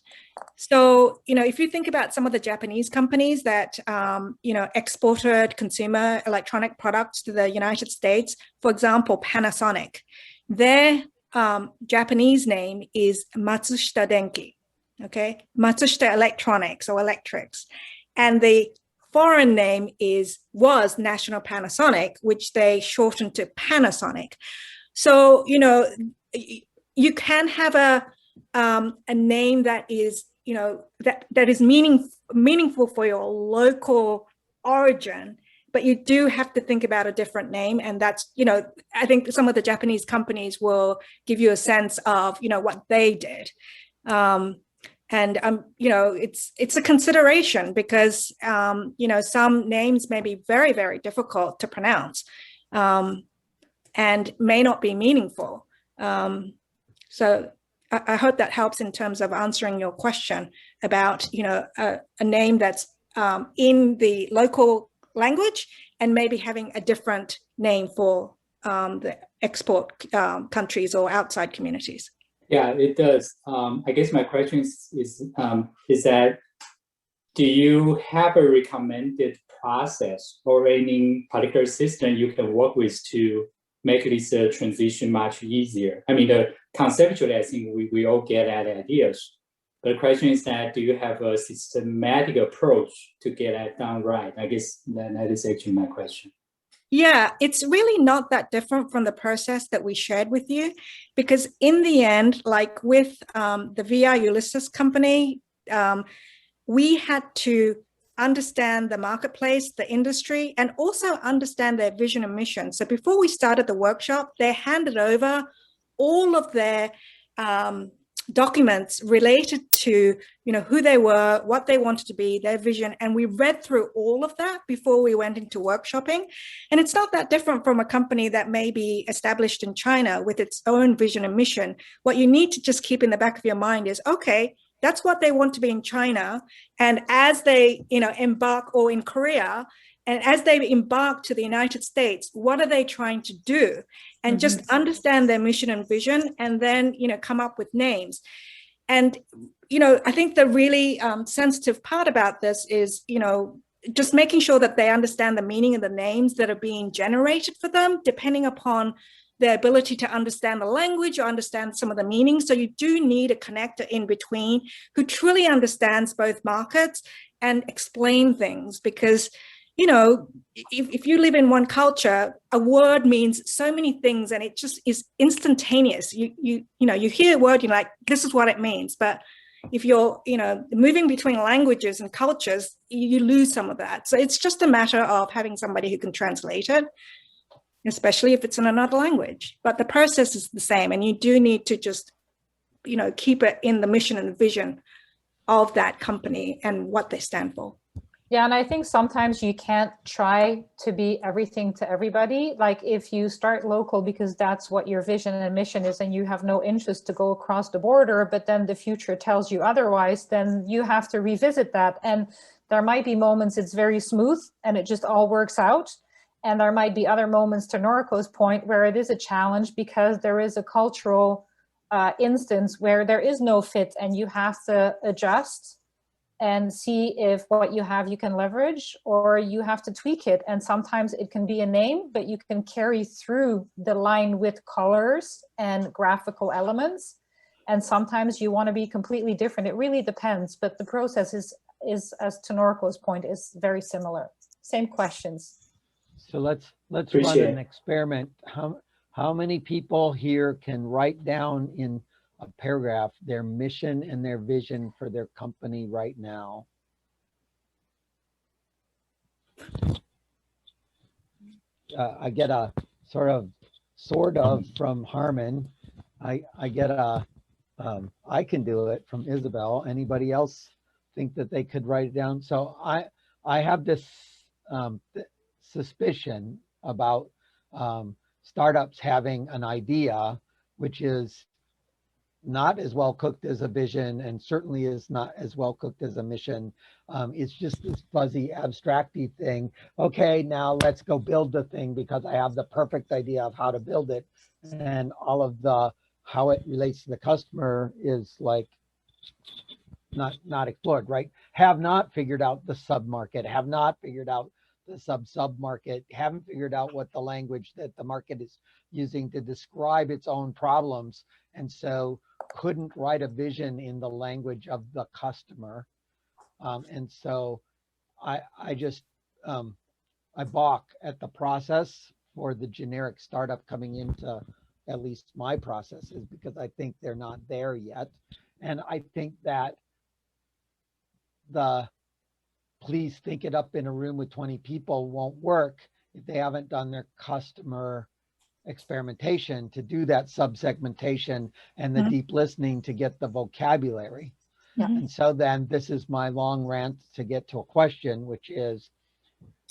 So, if you think about some of the Japanese companies that, exported consumer electronic products to the United States, for example, Panasonic, their Japanese name is Matsushita Denki, okay? Matsushita Electronics or Electrics. And the foreign name was National Panasonic, which they shortened to Panasonic. So, you can have a name that is, that is meaningful for your local origin, but you do have to think about a different name. And that's, I think some of the Japanese companies will give you a sense of, what they did. And, it's a consideration because, some names may be very, very difficult to pronounce and may not be meaningful. So I hope that helps in terms of answering your question about, a name that's in the local language and maybe having a different name for the export countries or outside communities. Yeah, it does. I guess my question is that, do you have a recommended process or any particular system you can work with to make this transition much easier? I mean, conceptually, I think we all get that ideas. But the question is that, do you have a systematic approach to get that done right? I guess that is actually my question. Yeah, it's really not that different from the process that we shared with you, because in the end, like with the VR Ulysses company, we had to understand the marketplace, the industry, and also understand their vision and mission. So before we started the workshop, they handed over all of their documents related to, you know, who they were, what they wanted to be, their vision. And we read through all of that before we went into workshopping. And it's not that different from a company that may be established in China with its own vision and mission. What you need to just keep in the back of your mind is, okay, that's what they want to be in China. And as they, you know, embark, or in Korea, and as they embark to the United States, what are they trying to do? And just understand their mission and vision, and then, you know, come up with names. And, you know, I think the really sensitive part about this is, you know, just making sure that they understand the meaning of the names that are being generated for them, depending upon their ability to understand the language or understand some of the meanings. So you do need a connector in between who truly understands both markets and explain things, because, you know, if you live in one culture, a word means so many things, and it just is instantaneous. You know, you hear a word, you're like, this is what it means. But if you're, you know, moving between languages and cultures, you lose some of that. So it's just a matter of having somebody who can translate it, especially if it's in another language. But the process is the same, and you do need to just, you know, keep it in the mission and the vision of that company and what they stand for. Yeah, and I think sometimes you can't try to be everything to everybody. Like if you start local because that's what your vision and mission is, and you have no interest to go across the border, but then the future tells you otherwise, then you have to revisit that. And there might be moments it's very smooth and it just all works out. And there might be other moments, to Noriko's point, where it is a challenge because there is a cultural instance where there is no fit and you have to adjust and see if what you have you can leverage, or you have to tweak it. And sometimes it can be a name, but you can carry through the line with colors and graphical elements. And sometimes you want to be completely different. It really depends, but the process is as to Noriko's point, is very similar. Same questions. So let's Appreciate run an experiment. How many people here can write down in a paragraph their mission and their vision for their company right now? I get a sort of from Harmon. I get a I can do it from Isabel. Anybody else think that they could write it down? So I have this suspicion about startups having an idea which is not as well cooked as a vision, and certainly is not as well cooked as a mission. It's just this fuzzy abstracty thing. Okay, now let's go build the thing because I have the perfect idea of how to build it. And all of the how it relates to the customer is like not explored, right? Have not figured out the sub-market, have not figured out the sub-market, haven't figured out what the language that the market is using to describe its own problems. And so couldn't write a vision in the language of the customer. And so I just, I balk at the process for the generic startup coming into at least my processes, because I think they're not there yet. And I think that the please think it up in a room with 20 people won't work if they haven't done their customer experimentation to do that sub-segmentation and the deep listening to get the vocabulary. And so then this is my long rant to get to a question, which is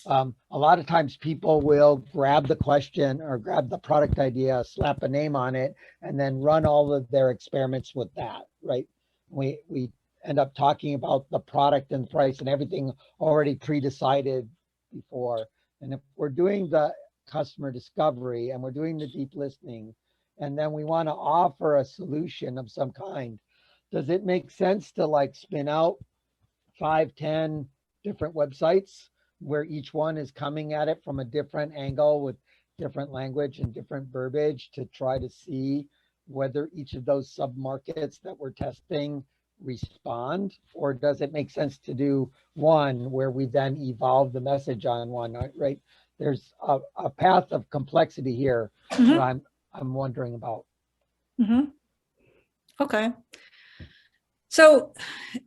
a lot of times people will grab the question or grab the product idea, slap a name on it, and then run all of their experiments with that, right? end up talking about the product and price and everything already pre-decided before. And if we're doing the customer discovery and we're doing the deep listening, and then we want to offer a solution of some kind, does it make sense to like spin out 5, 10 different websites where each one is coming at it from a different angle with different language and different verbiage to try to see whether each of those sub-markets that we're testing respond? Or does it make sense to do one where we then evolve the message on one, right? There's a path of complexity here that I'm wondering about. Okay. So,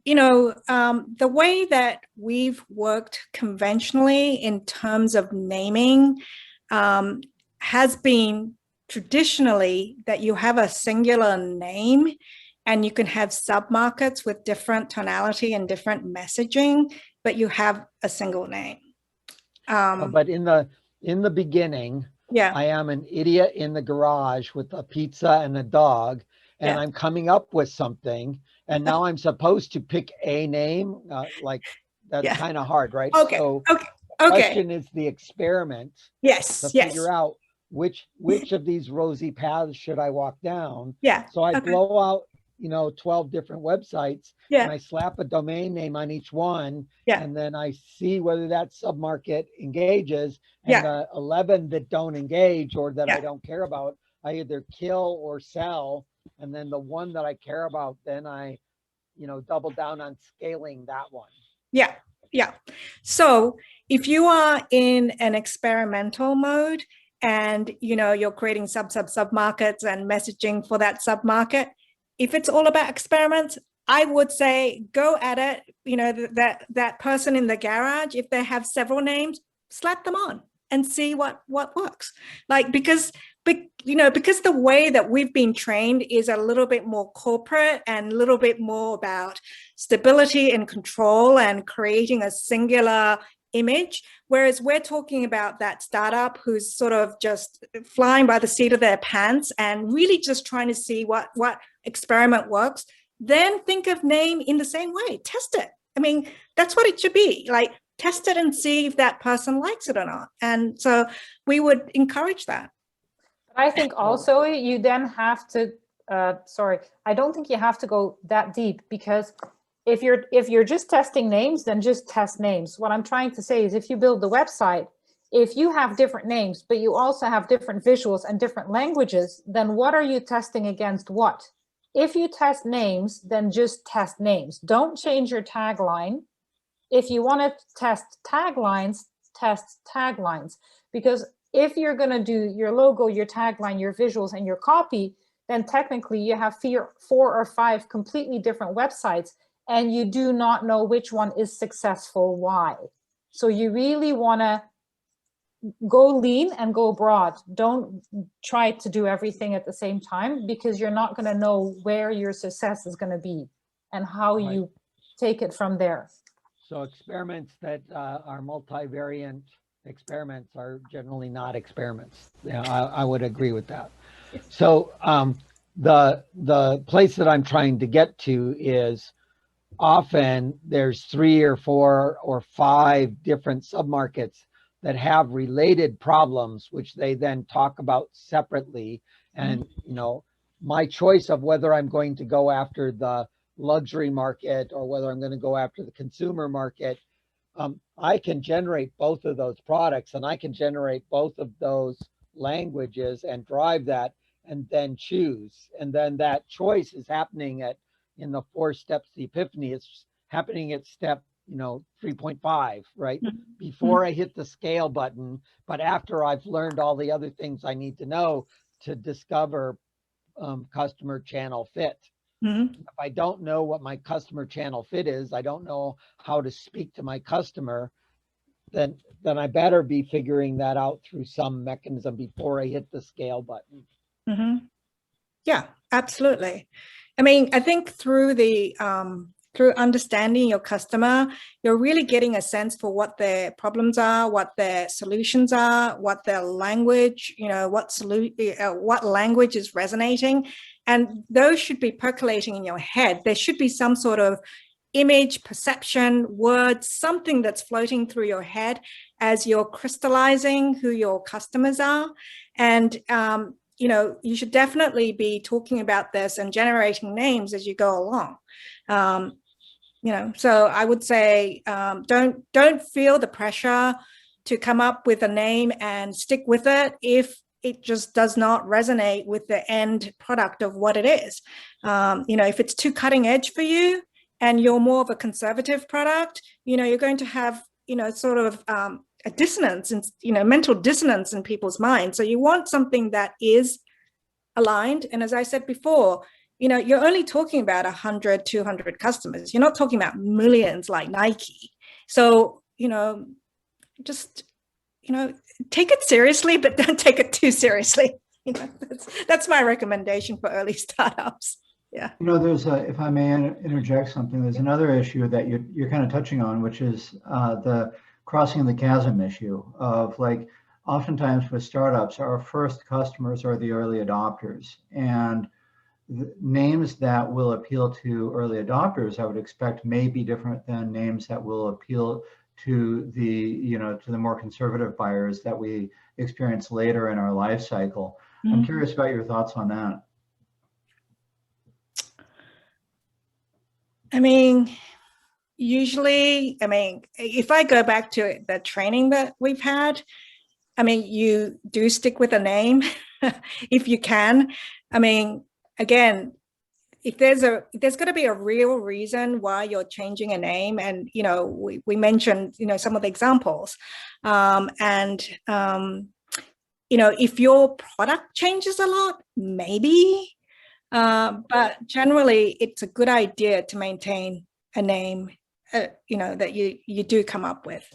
you know, the way that we've worked conventionally in terms of naming has been traditionally that you have a singular name and you can have sub-markets with different tonality and different messaging, but you have a single name. But in the beginning, yeah, I am an idiot in the garage with a pizza and a dog, and I'm coming up with something, and now I'm supposed to pick a name. Like that's kind of hard, right? Okay. So okay. the question is the experiment Yes. to figure out which of these rosy paths should I walk down. Yeah. So I blow out, 12 different websites, Yeah. and I slap a domain name on each one, Yeah. and then I see whether that submarket engages, and the 11 that don't engage or that I don't care about, I either kill or sell, and then the one that I care about, then I, double down on scaling that one. Yeah. Yeah. So if you are in an experimental mode and, you're creating sub markets and messaging for that sub market, if it's all about experiments, I would say go at it. That person in the garage, if they have several names, slap them on and see what works. Like, because the way that we've been trained is a little bit more corporate and a little bit more about stability and control and creating a singular image, whereas we're talking about that startup who's sort of just flying by the seat of their pants and really just trying to see what experiment works. Then think of name in the same way. Test it. I mean, that's what it should be. Like, test it and see if that person likes it or not. And so we would encourage that. But I think also you then have to, I don't think you have to go that deep, because if you're just testing names, then just test names. What I'm trying to say is, if you build the website, if you have different names, but you also have different visuals and different languages, then what are you testing against what? If you test names, then just test names. Don't change your tagline. If you want to test taglines, test taglines. Because if you're going to do your logo, your tagline, your visuals, and your copy, then technically you have 4 or 5 completely different websites, and you do not know which one is successful, why. So you really want to go lean and go broad. Don't try to do everything at the same time, because you're not going to know where your success is going to be and how you take it from there. So experiments that are multivariant experiments are generally not experiments. Yeah, I would agree with that. So the place that I'm trying to get to is, often there's 3 or 4 or 5 different submarkets that have related problems, which they then talk about separately. And, my choice of whether I'm going to go after the luxury market or whether I'm going to go after the consumer market, I can generate both of those products, and I can generate both of those languages and drive that and then choose. And then that choice is happening in the 4 steps to epiphany. It's happening at step 3.5, right? Before I hit the scale button, but after I've learned all the other things I need to know to discover customer channel fit. If I don't know what my customer channel fit is, I don't know how to speak to my customer, then I better be figuring that out through some mechanism before I hit the scale button. Yeah, absolutely. I mean, I think through through understanding your customer, you're really getting a sense for what their problems are, what their solutions are, what their language, what language is resonating. And those should be percolating in your head. There should be some sort of, image, perception, words, something that's floating through your head as you're crystallizing who your customers are. And, you know, you should definitely be talking about this and generating names as you go along. You know, so I would say, don't feel the pressure to come up with a name and stick with it if it just does not resonate with the end product of what it is. You know, if it's too cutting edge for you and you're more of a conservative product, you know, you're going to have, you know, sort of a dissonance and, you know, mental dissonance in people's minds. So you want something that is aligned. And as I said before, you know, you're only talking about 100, 200 customers. You're not talking about millions like Nike. So, you know, just, you know, take it seriously, but don't take it too seriously. You know, that's my recommendation for early startups. Yeah. You know, there's a, if I may interject something, there's another issue that you're kind of touching on, which is the crossing the chasm issue of, like, oftentimes with startups, our first customers are the early adopters, and the names that will appeal to early adopters, I would expect, may be different than names that will appeal to the, you know, to the more conservative buyers that we experience later in our life cycle. Mm-hmm. I'm curious about your thoughts on that. I mean, usually, I mean, if I go back to the training that we've had, I mean, you do stick with a name if you can. I mean, again, if there's got to be a real reason why you're changing a name, and, you know, we mentioned, you know, some of the examples, you know, if your product changes a lot, maybe, but generally it's a good idea to maintain a name, you know, that you do come up with.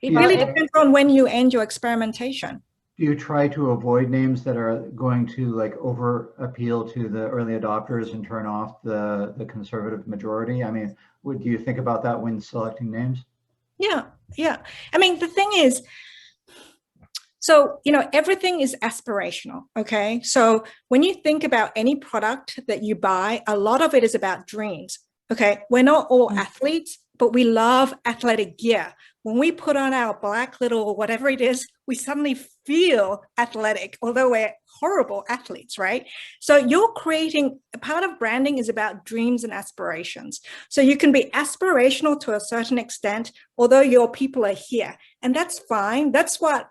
It really depends on when you end your experimentation. Do you try to avoid names that are going to, like, over appeal to the early adopters and turn off the conservative majority? I mean, do you think about that when selecting names? Yeah. I mean, the thing is, so, you know, everything is aspirational, okay? So when you think about any product that you buy, a lot of it is about dreams, okay? We're not all athletes, but we love athletic gear. When we put on our black little whatever it is, we suddenly feel athletic, although we're horrible athletes, right? So you're creating, a part of branding is about dreams and aspirations. So you can be aspirational to a certain extent, although your people are here. And that's fine. That's what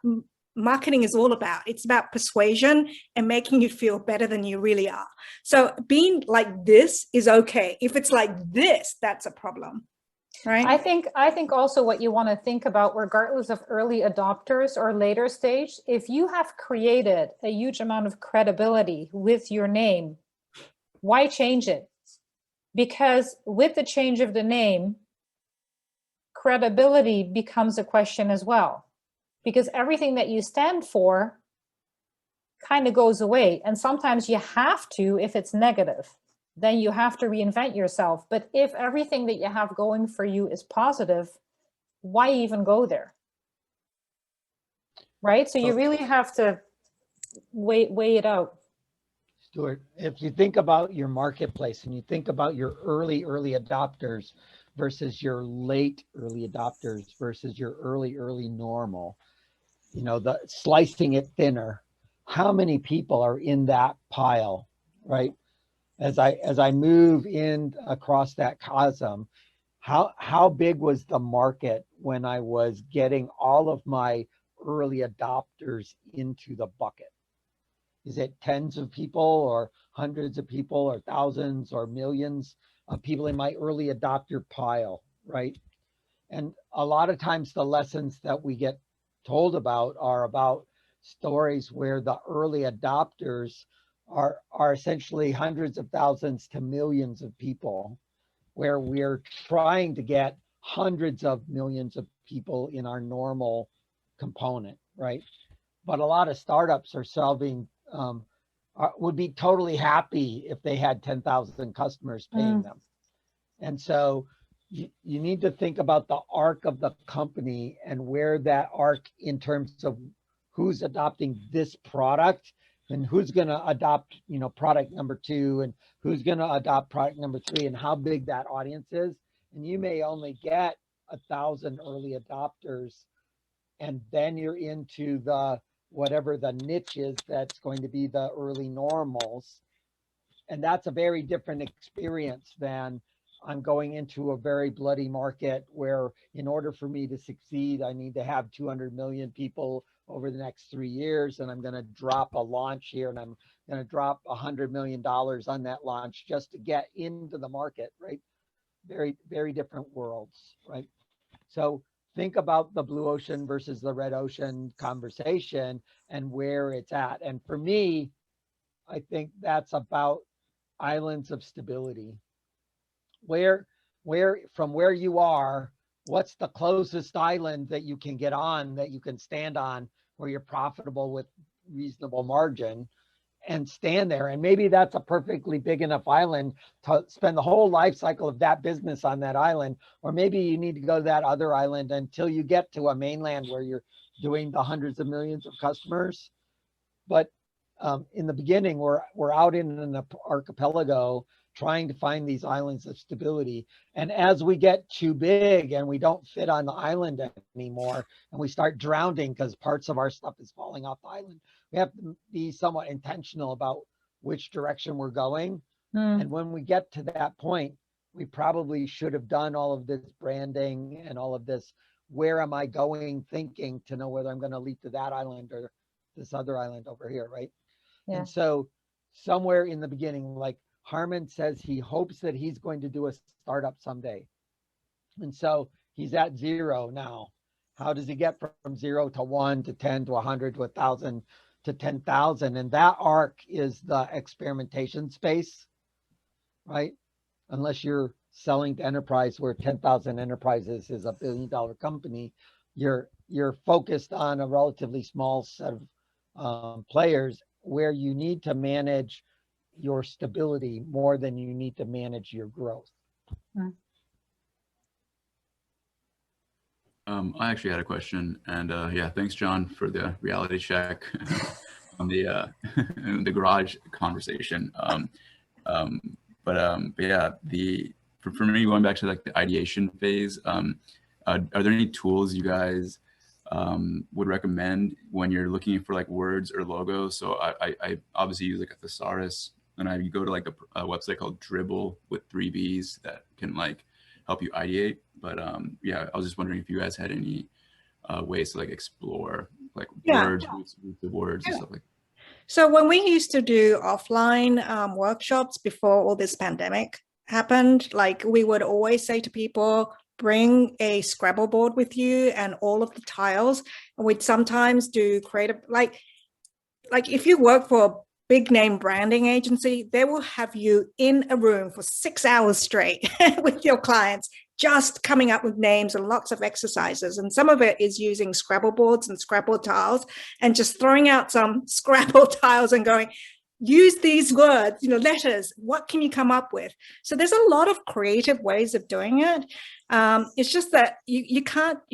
marketing is all about. It's about persuasion and making you feel better than you really are. So being like this is okay. If it's like this, that's a problem. Right. I think also what you want to think about, regardless of early adopters or later stage, if you have created a huge amount of credibility with your name, why change it? Because with the change of the name, credibility becomes a question as well, because everything that you stand for kind of goes away. And sometimes you have to, if it's negative, then you have to reinvent yourself. But if everything that you have going for you is positive, why even go there? Right? So you really have to weigh it out. Stuart, if you think about your marketplace and you think about your early adopters versus your late early adopters versus your early normal, you know, the slicing it thinner, how many people are in that pile, right? As I move in across that chasm, how big was the market when I was getting all of my early adopters into the bucket? Is it tens of people or hundreds of people or thousands or millions of people in my early adopter pile, right? And a lot of times the lessons that we get told about are about stories where the early adopters are essentially hundreds of thousands to millions of people, where we're trying to get hundreds of millions of people in our normal component, right? But a lot of startups are solving, would be totally happy if they had 10,000 customers paying them. And so you need to think about the arc of the company and where that arc in terms of who's adopting this product and who's going to adopt, product number 2, and who's going to adopt product number 3, and how big that audience is. And you may only get 1,000 early adopters, and then you're into the whatever the niche is that's going to be the early normals. And that's a very different experience than I'm going into a very bloody market where in order for me to succeed, I need to have 200 million people over the next 3 years. And I'm going to drop a launch here, and I'm going to drop $100 million on that launch just to get into the market, right? Very, very different worlds, right? So think about the blue ocean versus the red ocean conversation and where it's at. And for me, I think that's about islands of stability. Where from where you are, what's the closest island that you can get on, that you can stand on, where you're profitable with reasonable margin, and stand there. And maybe that's a perfectly big enough island to spend the whole life cycle of that business on that island. Or maybe you need to go to that other island until you get to a mainland where you're doing the hundreds of millions of customers. But in the beginning, we're out in an archipelago trying to find these islands of stability. And as we get too big and we don't fit on the island anymore, and we start drowning because parts of our stuff is falling off the island, we have to be somewhat intentional about which direction we're going. And when we get to that point, we probably should have done all of this branding and all of this, where am I going thinking, to know whether I'm going to leap to that island or this other island over here, right? Yeah. And so somewhere in the beginning, like Harmon says, he hopes that he's going to do a startup someday. And so he's at 0 now. How does he get from 0 to 1 to 10 to 100 to 1,000 to 10,000? And that arc is the experimentation space, right? Unless you're selling to enterprise, where 10,000 enterprises is $1 billion company, you're focused on a relatively small set of players, where you need to manage your stability more than you need to manage your growth. I actually had a question, and yeah, thanks, John, for the reality check on the the garage conversation. But yeah, for me, going back to like the ideation phase, are there any tools you guys would recommend when you're looking for like words or logos? So I obviously use like a thesaurus, and I go to like a website called Dribble with 3 B's that can like help you ideate. But yeah, I was just wondering if you guys had any ways to like explore like words, roots of words and stuff like that. So when we used to do offline workshops before all this pandemic happened, like we would always say to people, bring a Scrabble board with you and all of the tiles. And we'd sometimes do creative, like if you work for a big name branding agency, they will have you in a room for 6 hours straight with your clients, just coming up with names and lots of exercises. And some of it is using Scrabble boards and Scrabble tiles and just throwing out some Scrabble tiles and going, use these words, letters, what can you come up with? So there's a lot of creative ways of doing it. It's just that you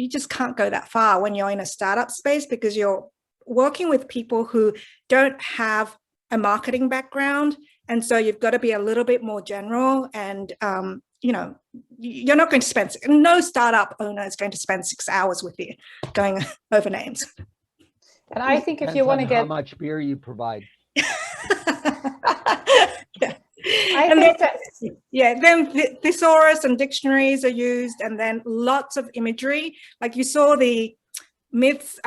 just can't go that far when you're in a startup space, because you're working with people who don't have a marketing background. And so you've got to be a little bit more general, and you're not going to spend, no startup owner is going to spend 6 hours with you going over names. And I think if you want to get how much beer you provide. Then thesaurus and dictionaries are used, and then lots of imagery. Like you saw the myths,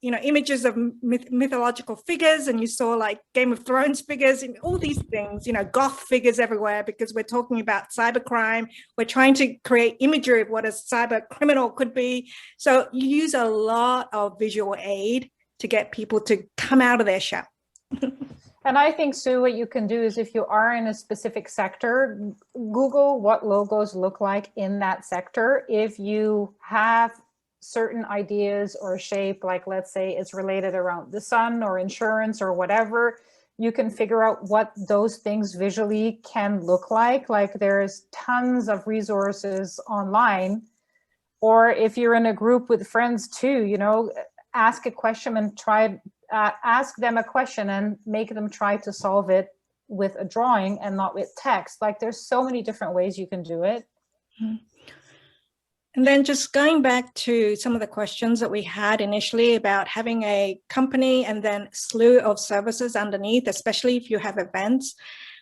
images of mythological figures, and you saw like Game of Thrones figures and all these things, goth figures everywhere, because we're talking about cybercrime. We're trying to create imagery of what a cyber criminal could be. So you use a lot of visual aid to get people to come out of their shell. And I think, Sue, what you can do is, if you are in a specific sector, Google what logos look like in that sector. If you have certain ideas or shape, like let's say it's related around the sun or insurance or whatever, you can figure out what those things visually can look like. Like there's tons of resources online. Or if you're in a group with friends too, ask a question and try ask them a question and make them try to solve it with a drawing and not with text. Like there's so many different ways you can do it. And then just going back to some of the questions that we had initially about having a company and then a slew of services underneath, especially if you have events.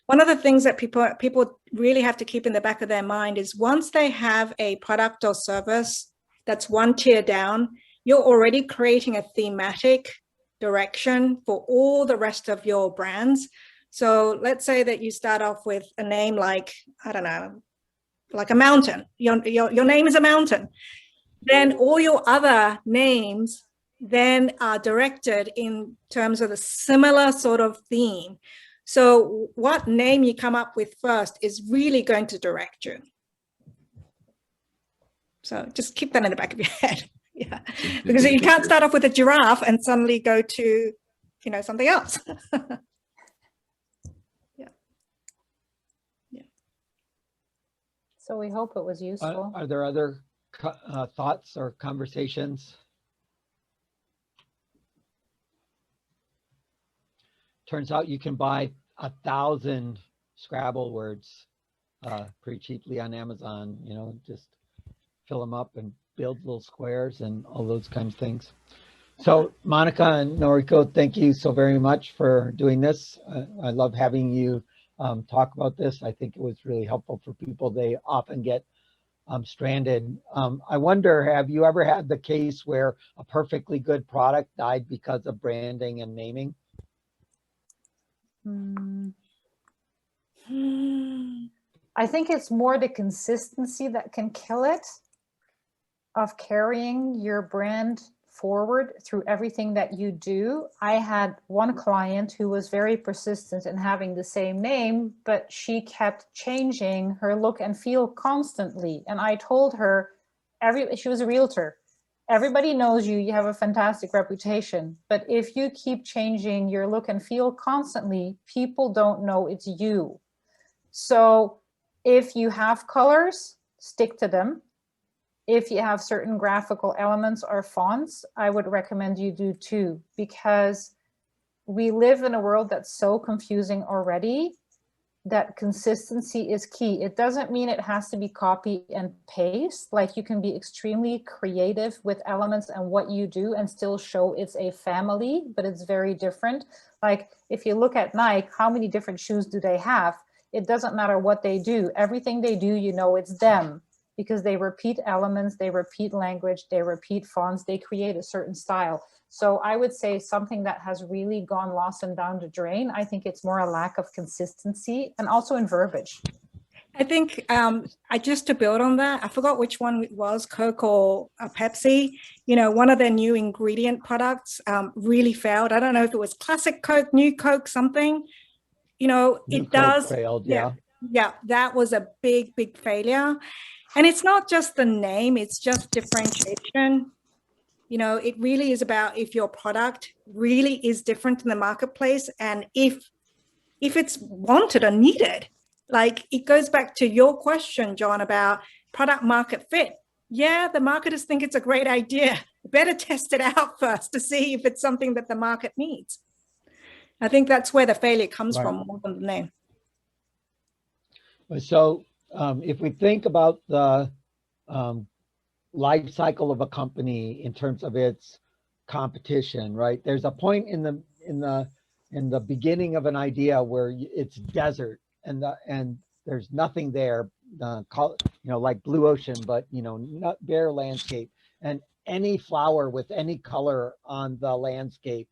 One of the things that people really have to keep in the back of their mind is once they have a product or service that's one tier down, you're already creating a thematic direction for all the rest of your brands. So let's say that you start off with a name like, I don't know, like a mountain. Your name is a mountain. Then all your other names then are directed in terms of a similar sort of theme. So what name you come up with first is really going to direct you. So just keep that in the back of your head. Yeah, because you can't start off with a giraffe and suddenly go to, you know, something else. Yeah. Yeah. So we hope it was useful. Are there other thoughts or conversations? Turns out you can buy 1,000 Scrabble words pretty cheaply on Amazon, you know, just fill them up and build little squares and all those kinds of things. So Monica and Noriko, thank you so very much for doing this. I love having you talk about this. I think it was really helpful for people. They often get stranded. I wonder, have you ever had the case where a perfectly good product died because of branding and naming? I think it's more the consistency that can kill it, of carrying your brand forward through everything that you do. I had one client who was very persistent in having the same name, but she kept changing her look and feel constantly. And I told her, she was a realtor. Everybody knows you, you have a fantastic reputation, but if you keep changing your look and feel constantly, people don't know it's you. So if you have colors, stick to them. If you have certain graphical elements or fonts, I would recommend you do too, because we live in a world that's so confusing already that consistency is key. It doesn't mean it has to be copy and paste. Like you can be extremely creative with elements and what you do and still show it's a family, but it's very different. Like if you look at Nike, how many different shoes do they have? It doesn't matter what they do. Everything they do, you know, it's them, because they repeat elements, they repeat language, they repeat fonts, they create a certain style. So I would say something that has really gone lost and down the drain, I think it's more a lack of consistency and also in verbiage. I think just to build on that, I forgot which one it was, Coke or Pepsi, you know, one of their new ingredient products really failed. I don't know if it was classic Coke, new Coke, something, you know, New it Coke does. failed, yeah. Yeah, that was a big, big failure. And it's not just the name, it's just differentiation. You know, it really is about if your product really is different in the marketplace and if it's wanted or needed. Like it goes back to your question, John, about product market fit. Yeah, the marketers think it's a great idea. Better test it out first to see if it's something that the market needs. I think that's where the failure comes from more than the name. So if we think about the life cycle of a company in terms of its competition, right? There's a point in the beginning of an idea where it's desert and there's nothing there, you know, like blue ocean, but you know, not bare landscape, and any flower with any color on the landscape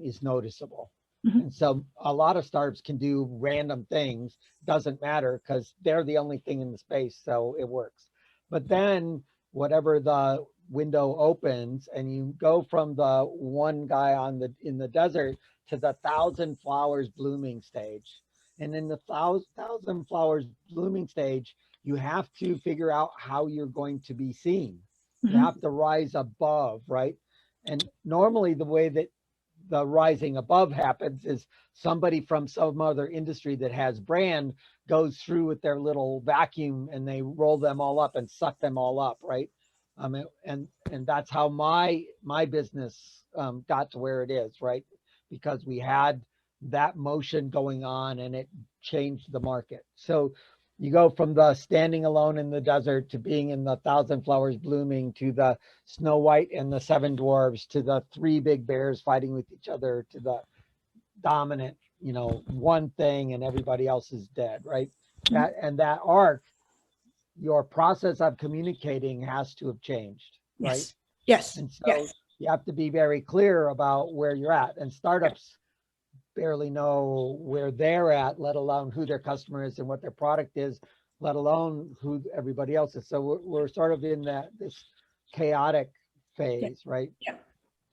is noticeable. Mm-hmm. And so a lot of startups can do random things, doesn't matter because they're the only thing in the space, so it works. But then whatever the window opens and you go from the one guy in the desert to the 1,000 flowers blooming stage. And in the 1,000 flowers blooming stage, you have to figure out how you're going to be seen. Mm-hmm. You have to rise above, right? And normally the way that the rising above happens is somebody from some other industry that has brand goes through with their little vacuum and they roll them all up and suck them all up, right? And that's how my business got to where it is, right? Because we had that motion going on and it changed the market. So you go from the standing alone in the desert to being in the thousand flowers blooming to the Snow White and the seven dwarves to the three big bears fighting with each other to the dominant, one thing and everybody else is dead, right? That arc, your process of communicating has to have changed, right? Yes. Yes. And so Yes. you have to be very clear about where you're at. And startups barely know where they're at, let alone who their customer is and what their product is, let alone who everybody else is. So we're sort of in this chaotic phase, right? Yeah. But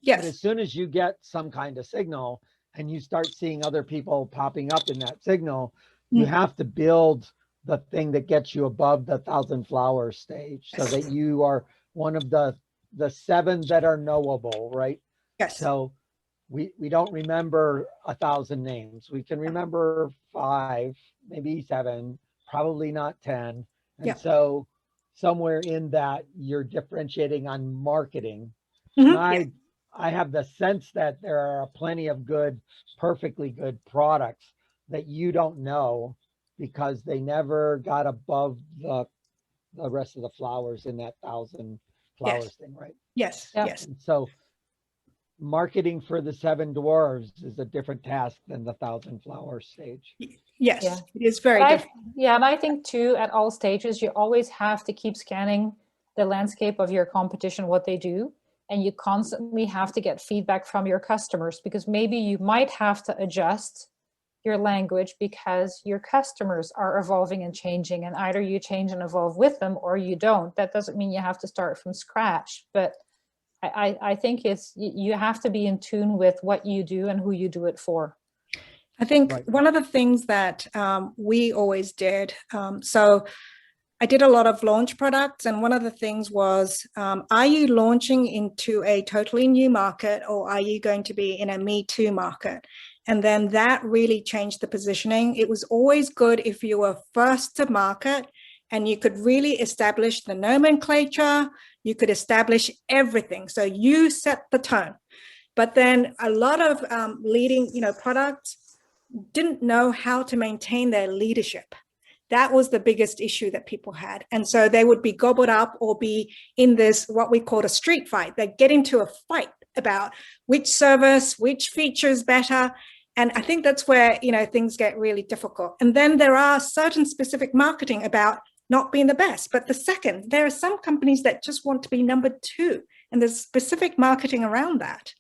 Yes. as soon as you get some kind of signal and you start seeing other people popping up in that signal, you have to build the thing that gets you above the thousand flower stage so that you are one of the seven that are knowable, right? Yes. So we don't remember 1,000 names. We can remember 5, maybe 7, probably not 10. And Yeah. so somewhere in that you're differentiating on marketing. Mhm. And I have the sense that there are plenty of good, perfectly good products that you don't know because they never got above the rest of the flowers in that 1,000 flowers thing, right? Yes. Yeah. Yes. And so marketing for the seven dwarves is a different task than the 1,000 flower stage. Yes. Yeah. It is very But different. and I think too, at all stages, you always have to keep scanning the landscape of your competition, what they do, and you constantly have to get feedback from your customers because maybe you might have to adjust your language because your customers are evolving and changing, and either you change and evolve with them or you don't. That doesn't mean you have to start from scratch, but I think you have to be in tune with what you do and who you do it for. I think Right. one of the things that we always did, so I did a lot of launch products, and one of the things was, are you launching into a totally new market or are you going to be in a Me Too market? And then that really changed the positioning. It was always good if you were first to market and you could really establish the nomenclature, you could establish everything. So you set the tone. But then a lot of leading, products didn't know how to maintain their leadership. That was the biggest issue that people had. And so they would be gobbled up or be in this, what we call a street fight. They get into a fight about which service, which feature is better. And I think that's where, things get really difficult. And then there are certain specific marketing about not being the best. But the second, there are some companies that just want to be number 2. And there's specific marketing around that.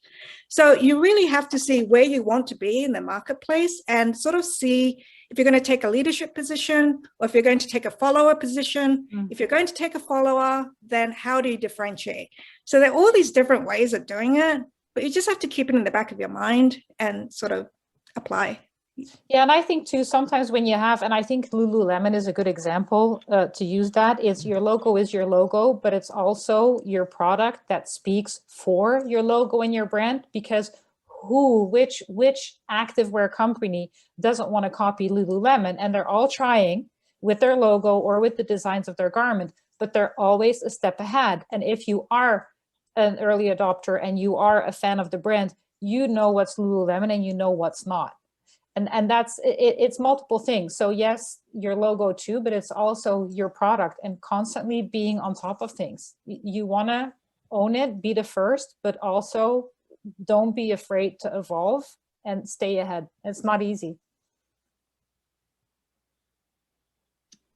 So you really have to see where you want to be in the marketplace and sort of see if you're going to take a leadership position or if you're going to take a follower position. If you're going to take a follower, then how do you differentiate? So there are all these different ways of doing it, but you just have to keep it in the back of your mind and sort of apply. Yeah, and I think too, sometimes when you have, and I think Lululemon is a good example to use that, is your logo is your logo, but it's also your product that speaks for your logo and your brand, because which activewear company doesn't want to copy Lululemon? And they're all trying with their logo or with the designs of their garment, but they're always a step ahead. And if you are an early adopter and you are a fan of the brand, you know what's Lululemon and you know what's not. And that's it's multiple things. So yes, your logo too, but it's also your product and constantly being on top of things. You want to own it, be the first, but also don't be afraid to evolve and stay ahead. It's not easy.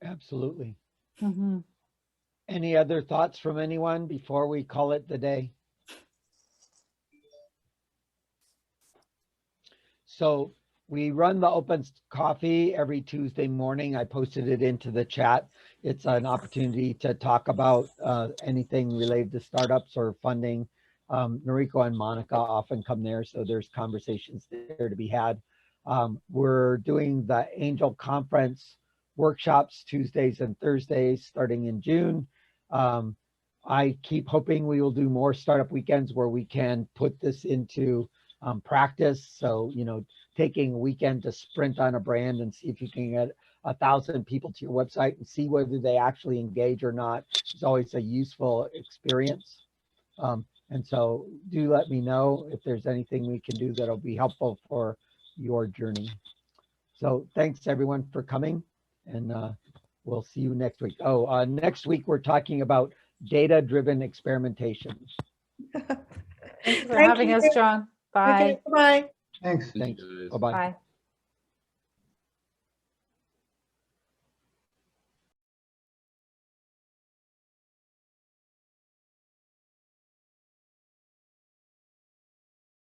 Absolutely. Mm-hmm. Any other thoughts from anyone before we call it the day? So we run the open coffee every Tuesday morning. I posted it into the chat. It's an opportunity to talk about anything related to startups or funding. Noriko and Monica often come there, so there's conversations there to be had. We're doing the Angel Conference workshops Tuesdays and Thursdays starting in June. I keep hoping we will do more startup weekends where we can put this into practice. So, taking a weekend to sprint on a brand and see if you can get 1,000 people to your website and see whether they actually engage or not. It's always a useful experience. And so do let me know if there's anything we can do that'll be helpful for your journey. So thanks everyone for coming, and we'll see you next week. Oh, next week we're talking about data-driven experimentation. Thanks for Thank having you. us, John. Bye. Okay, bye. Thanks. Thanks. guys. Bye-bye. Bye.